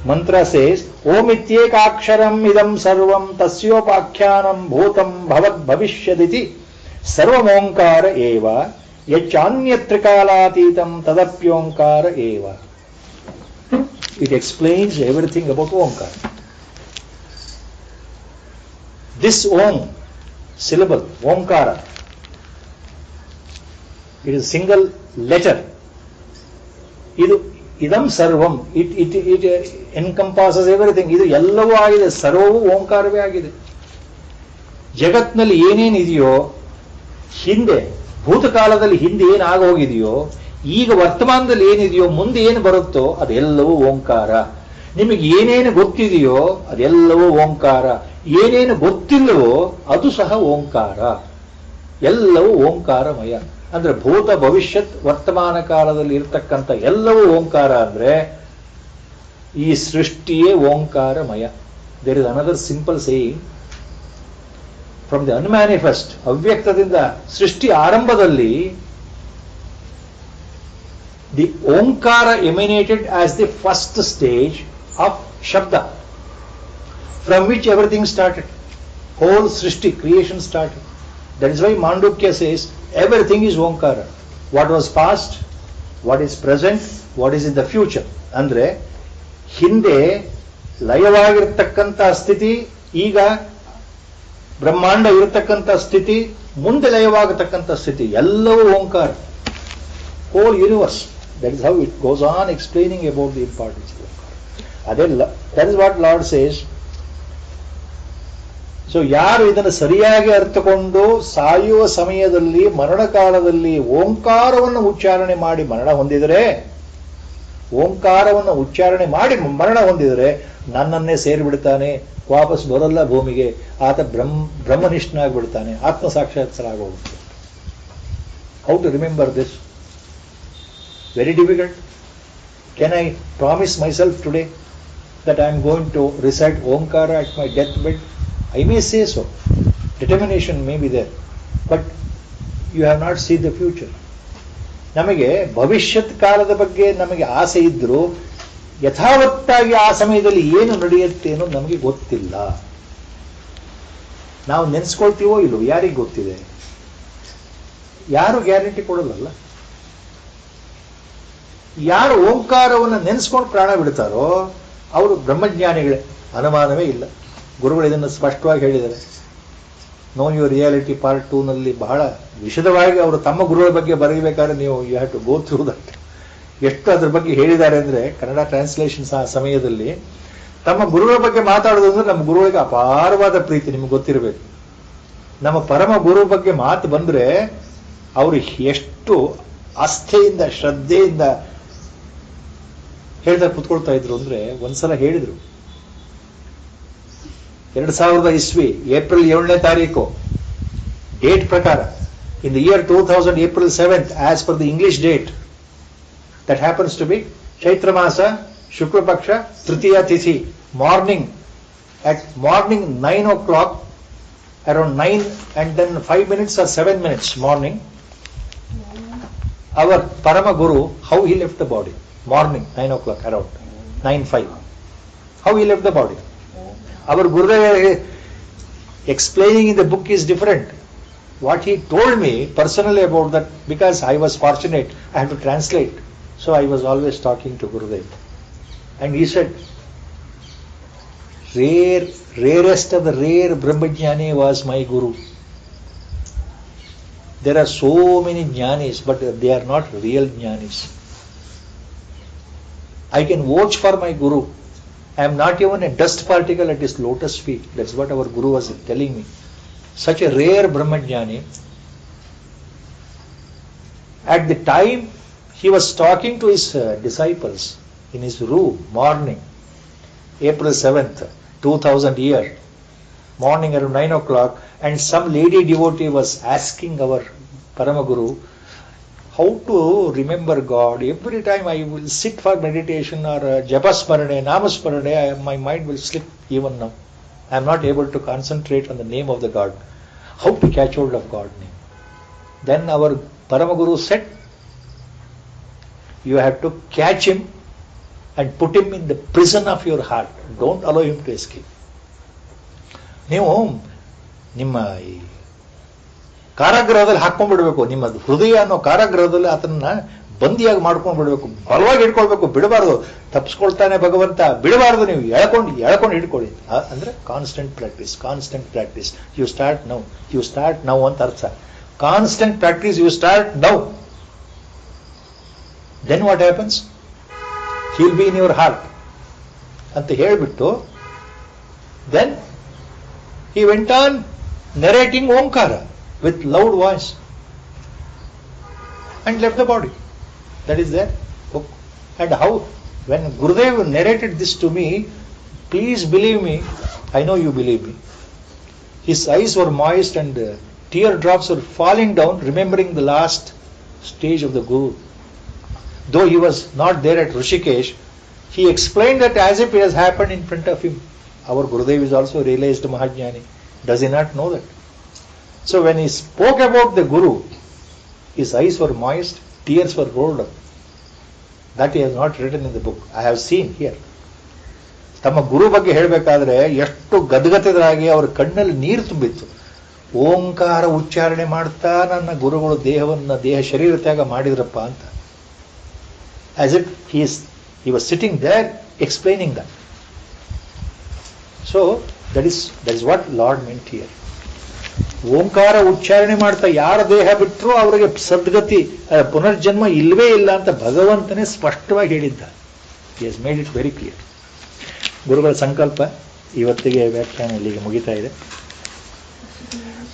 ಮಂತ್ರ ಸೇಸ್ ಓಂ ಇತ್ಯೇಕಾಕ್ಷರಂ ಇದಂ ಸರ್ವಂ ತಸ್ಯೋಪಾಖ್ಯಾನಂ ಭೂತಂ ಭವದ್ ಭವಿಷ್ಯದಿತಿ ಸರ್ವಮೋಂಕಾರ ಏವ ಯಚ್ಚಾನ್ಯತ್ರಿಕಾಲಾತೀತಂ ತದಪ್ಯೋಂಕಾರ ಏವ. It explains everything about Omkar. This Om syllable, Omkara, it is single letter. Idam sarvam, it encompasses everything. Idu ಎಲ್ಲವೂ ಆಗಿದೆ, ಸರ್ವವೂ ಓಂಕಾರವೇ ಆಗಿದೆ. ಜಗತ್ನಲ್ಲಿ ಏನೇನಿದೆಯೋ ಹಿಂದೆ, ಭೂತಕಾಲದಲ್ಲಿ ಹಿಂದೆ ಏನಾಗೋಗಿದೆಯೋ, ಈಗ ವರ್ತಮಾನದಲ್ಲಿ ಏನಿದೆಯೋ, ಮುಂದೆ ಏನು ಬರುತ್ತೋ ಅದೆಲ್ಲವೂ ಓಂಕಾರ. ನಿಮಗೆ ಏನೇನು ಗೊತ್ತಿದೆಯೋ ಅದೆಲ್ಲವೂ ಓಂಕಾರ, ಏನೇನು ಗೊತ್ತಿಲ್ಲವೋ ಅದು ಸಹ ಓಂಕಾರ, ಎಲ್ಲವೂ ಓಂಕಾರಮಯ. ಅಂದ್ರೆ ಭೂತ ಭವಿಷ್ಯತ್ ವರ್ತಮಾನ ಕಾಲದಲ್ಲಿ ಇರ್ತಕ್ಕಂಥ ಎಲ್ಲವೂ ಓಂಕಾರ ಅಂದ್ರೆ ಈ ಸೃಷ್ಟಿಯೇ ಓಂಕಾರಮಯ. There is another simple saying from the unmanifest, ಅವ್ಯಕ್ತದಿಂದ ಸೃಷ್ಟಿ ಆರಂಭದಲ್ಲಿ the Omkara emanated as the first stage of ಶಬ್ದ, from which everything started. Whole ಸೃಷ್ಟಿ creation started. That is why Mandukya says everything is Omkara. What was past, what is present, what is in the future. ಅಂದ್ರೆ ಹಿಂದೆ ಲಯವಾಗಿರ್ತಕ್ಕಂಥ ಸ್ಥಿತಿ, ಈಗ ಬ್ರಹ್ಮಾಂಡ ಇರತಕ್ಕಂಥ ಸ್ಥಿತಿ, ಮುಂದೆ ಲಯವಾಗತಕ್ಕಂಥ ಸ್ಥಿತಿ, ಎಲ್ಲವೂ Omkara. Whole universe. That is how it goes on explaining about the importance of Omkara. ಅದೆಲ್ಲ, that is what Lord says. So ಯಾರು ಇದನ್ನು ಸರಿಯಾಗಿ ಅರ್ಥಕೊಂಡು ಸಾಯುವ ಸಮಯದಲ್ಲಿ ಮರಣಕಾಲದಲ್ಲಿ ಓಂಕಾರವನ್ನು ಉಚ್ಚಾರಣೆ ಮಾಡಿ ಮರಣ ಹೊಂದಿದರೆ, ಓಂಕಾರವನ್ನು ಉಚ್ಚಾರಣೆ ಮಾಡಿ ಮರಣ ಹೊಂದಿದರೆ ನನ್ನನ್ನೇ ಸೇರಿಬಿಡ್ತಾನೆ, ವಾಪಸ್ ಬರಲ್ಲ ಭೂಮಿಗೆ, ಆತ ಬ್ರಹ್ಮನಿಷ್ಠನಾಗ್ಬಿಡ್ತಾನೆ, ಆತ್ಮ ಸಾಕ್ಷಾತ್ಕಾರ ಆಗೋಗುತ್ತೆ. How to remember this? Very difficult. Can I promise myself today that I am going to recite ಓಂಕಾರ at my death bed? I may say so. Determination may be there. But you have not seen the future. ನಮಗೆ ಭವಿಷ್ಯತ್ ಕಾಲದ ಬಗ್ಗೆ ನಮಗೆ ಆಸೆ ಇದ್ರೂ ಯಥಾವತ್ತಾಗಿ ಆ ಸಮಯದಲ್ಲಿ ಏನು ನಡೆಯುತ್ತೆ ಅನ್ನೋದು ನಮಗೆ ಗೊತ್ತಿಲ್ಲ. ನಾವು ನೆನೆಸ್ಕೊಳ್ತೀವೋ ಇಲ್ಲೋ ಯಾರಿಗೆ ಗೊತ್ತಿದೆ? ಯಾರು ಗ್ಯಾರಂಟಿ ಕೊಡೋದಲ್ಲ. ಯಾರು ಓಂಕಾರವನ್ನು ನೆನೆಸ್ಕೊಂಡು ಪ್ರಾಣ ಬಿಡ್ತಾರೋ ಅವರು ಬ್ರಹ್ಮಜ್ಞಾನಿಗಳೇ, ಅನುಮಾನವೇ ಇಲ್ಲ. ಗುರುಗಳು ಇದನ್ನು ಸ್ಪಷ್ಟವಾಗಿ ಹೇಳಿದ್ದಾರೆ. ನೋ ಯುವರ್ ರಿಯಾಲಿಟಿ ಪಾರ್ಟ್ 2 ನಲ್ಲಿ ಬಹಳ ವಿಶದವಾಗಿ ಅವರು ತಮ್ಮ ಗುರುಗಳ ಬಗ್ಗೆ ಬರೀಬೇಕಾದ್ರೆ ನೀವು you have to go through that. ಎಷ್ಟು ಅದ್ರ ಬಗ್ಗೆ ಹೇಳಿದ್ದಾರೆ ಅಂದ್ರೆ ಕನ್ನಡ ಟ್ರಾನ್ಸ್ಲೇಷನ್ಸ್ ಆ ಸಮಯದಲ್ಲಿ ತಮ್ಮ ಗುರುಗಳ ಬಗ್ಗೆ ಮಾತಾಡೋದು ಅಂದ್ರೆ ನಮ್ಮ ಗುರುಗಳಿಗೆ ಅಪಾರವಾದ ಪ್ರೀತಿ, ನಿಮ್ಗೆ ಗೊತ್ತಿರಬೇಕು. ನಮ್ಮ ಪರಮ ಗುರು ಬಗ್ಗೆ ಮಾತು ಬಂದ್ರೆ ಅವರು ಎಷ್ಟು ಆಸ್ಥೆಯಿಂದ ಶ್ರದ್ಧೆಯಿಂದ ಹೇಳ್ತಾ ಕುತ್ಕೊಳ್ತಾ ಇದ್ರು ಅಂದ್ರೆ, ಒಂದ್ಸಲ ಹೇಳಿದ್ರು 2000 ಇಸ್ವಿ ಏಪ್ರಿಲ್ 7ನೇ ತಾರೀಕು ಡೇಟ್ ಪ್ರಕಾರ, in the year 2000 April 7th as per the English date, that happens to be ಚೈತ್ರ ಮಾಸ ಶುಕ್ಲ ಪಕ್ಷ ತೃತೀಯ ತಿಥಿ, morning 9 o'clock, around 9 and then 5 minutes or 7 minutes morning, our Parama Guru, how he left the body, morning 9 o'clock, around 9:05, how he left the body. Our Gurudev explaining in the book is different. What he told me personally about that, because I was fortunate, I had to translate. So I was always talking to Gurudev. And he said, rarest of the rare Brahmajnani was my Guru. There are so many Jnanis, but they are not real Jnanis. I can vouch for my Guru. I am not even a dust particle at his lotus feet. That's what our Guru was telling me. Such a rare Brahmajnani. At the time he was talking to his disciples in his room, morning, April 7th, 2000 year, morning around 9 o'clock, and some lady devotee was asking our Paramaguru how to remember God. Every time I will sit for meditation or Japasmarane, Namasmarane, my mind will slip even now. I am not able to concentrate on the name of the God. How to catch hold of God name? Then our Paramaguru said, you have to catch him and put him in the prison of your heart. Don't allow him to escape. ನೀವು ನಿಮ್ಮ ಕಾರಾಗೃಹದಲ್ಲಿ ಹಾಕೊಂಡ್ಬಿಡ್ಬೇಕು, ನಿಮ್ಮ ಹೃದಯ ಅನ್ನೋ ಕಾರಾಗೃಹದಲ್ಲಿ ಆತನ ಬಂದಿಯಾಗಿ ಮಾಡ್ಕೊಂಡು ಬಿಡಬೇಕು, ಬಲವಾಗಿ ಹಿಡ್ಕೊಳ್ಬೇಕು, ಬಿಡಬಾರ್ದು. ತಪ್ಪಿಸ್ಕೊಳ್ತಾನೆ ಭಗವಂತ, ಬಿಡಬಾರ್ದು, ನೀವು ಎಳ್ಕೊಂಡು ಹಿಡ್ಕೊಳ್ಳಿ. ಅಂದ್ರೆ constant practice. You start now ಅಂತ ಅರ್ಥ. Constant practice, you start now. Then what happens? He will be in your heart ಅಂತ ಹೇಳ್ಬಿಟ್ಟು, ದೆನ್ he went on narrating Omkara with loud voice and left the body. That is there. And how When Gurudev narrated this to me, please believe me, I know you believe me. His eyes were moist and teardrops were falling down, remembering the last stage of the Guru. Though he was not there at Rishikesh, he explained that as if it has happened in front of him. Our Gurudev is also realized Mahajnani. Does he not know that? So when he spoke about the Guru, his eyes were moist, tears were rolled up. That he has not written in the book. I have seen here. ತಮ್ಮ ಗುರು ಬಗ್ಗೆ ಹೇಳಬೇಕಾದ್ರೆ ಎಷ್ಟು ಗದ್ಗತರಾಗಿ ಅವರ ಕಣ್ಣಲ್ಲಿ ನೀರು ತುಂಬಿತ್ತು. ಓಂಕಾರ ಉಚ್ಚಾರಣೆ ಮಾಡ್ತಾ ನನ್ನ ಗುರುಗಳು ದೇಹ ಶರೀರ ತ್ಯಾಗ ಮಾಡಿದ್ರಪ್ಪ ಅಂತ. As if he was sitting there explaining that. So that is what Lord meant here. ಓಂಕಾರ ಉಚ್ಚಾರಣೆ ಮಾಡ್ತಾ ಯಾರ ದೇಹ ಬಿಟ್ಟರು ಅವರಿಗೆ ಸದ್ಗತಿ ಪುನರ್ಜನ್ಮ ಇಲ್ವೇ ಇಲ್ಲ ಅಂತ ಭಗವಂತನೇ ಸ್ಪಷ್ಟವಾಗಿ ಹೇಳಿದ್ದ. He has made it very clear. ಗುರುಗಳ ಸಂಕಲ್ಪ ಇವತ್ತಿಗೆ ವ್ಯಾಖ್ಯಾನ ಇಲ್ಲಿಗೆ ಮುಗಿತಾ ಇದೆ.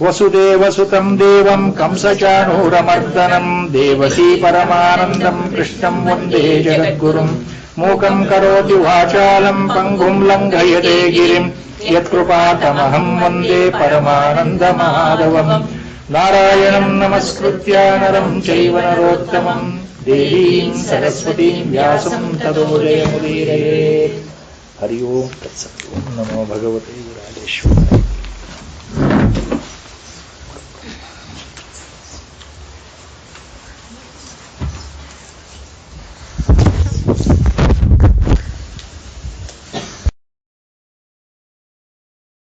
ವಸುದೇವಸುತಂ ದೇವಂ ಕಂಸಚಾಣೂರಮರ್ದನಂ ದೇವಕೀ ಪರಮಾನಂದಂ ಕೃಷ್ಣಂ ವಂದೇ ಜಗದ್ಗುರುಂ ಮೂಕಂ ಕರೋತಿ ವಾಚಾಲಂ ಪಂಗುಂ ಲಂಘಯತೆ ಗಿರಿಂ ಯತ್ಕೃಪಾತಮಹಂ ವಂದೇ ಪರಮಾನಂದ ಮಾಧವಂ ನಾರಾಯಣಂ ನಮಸ್ಕೃತ್ಯ ನರಂ ಚೈವ ನರೋತ್ತಮಂ ದೇವೀಂ ಸರಸ್ವತೀಂ ವ್ಯಾಸಂ ತದೋ ಜಯಮುದೀರಯೇತ್. ಹರಿ ಓಂ ತತ್ಸತ್. ಓಂ ನಮೋ ಭಗವತೆ ಗುರಾದೇಶ್ವರಾಯ.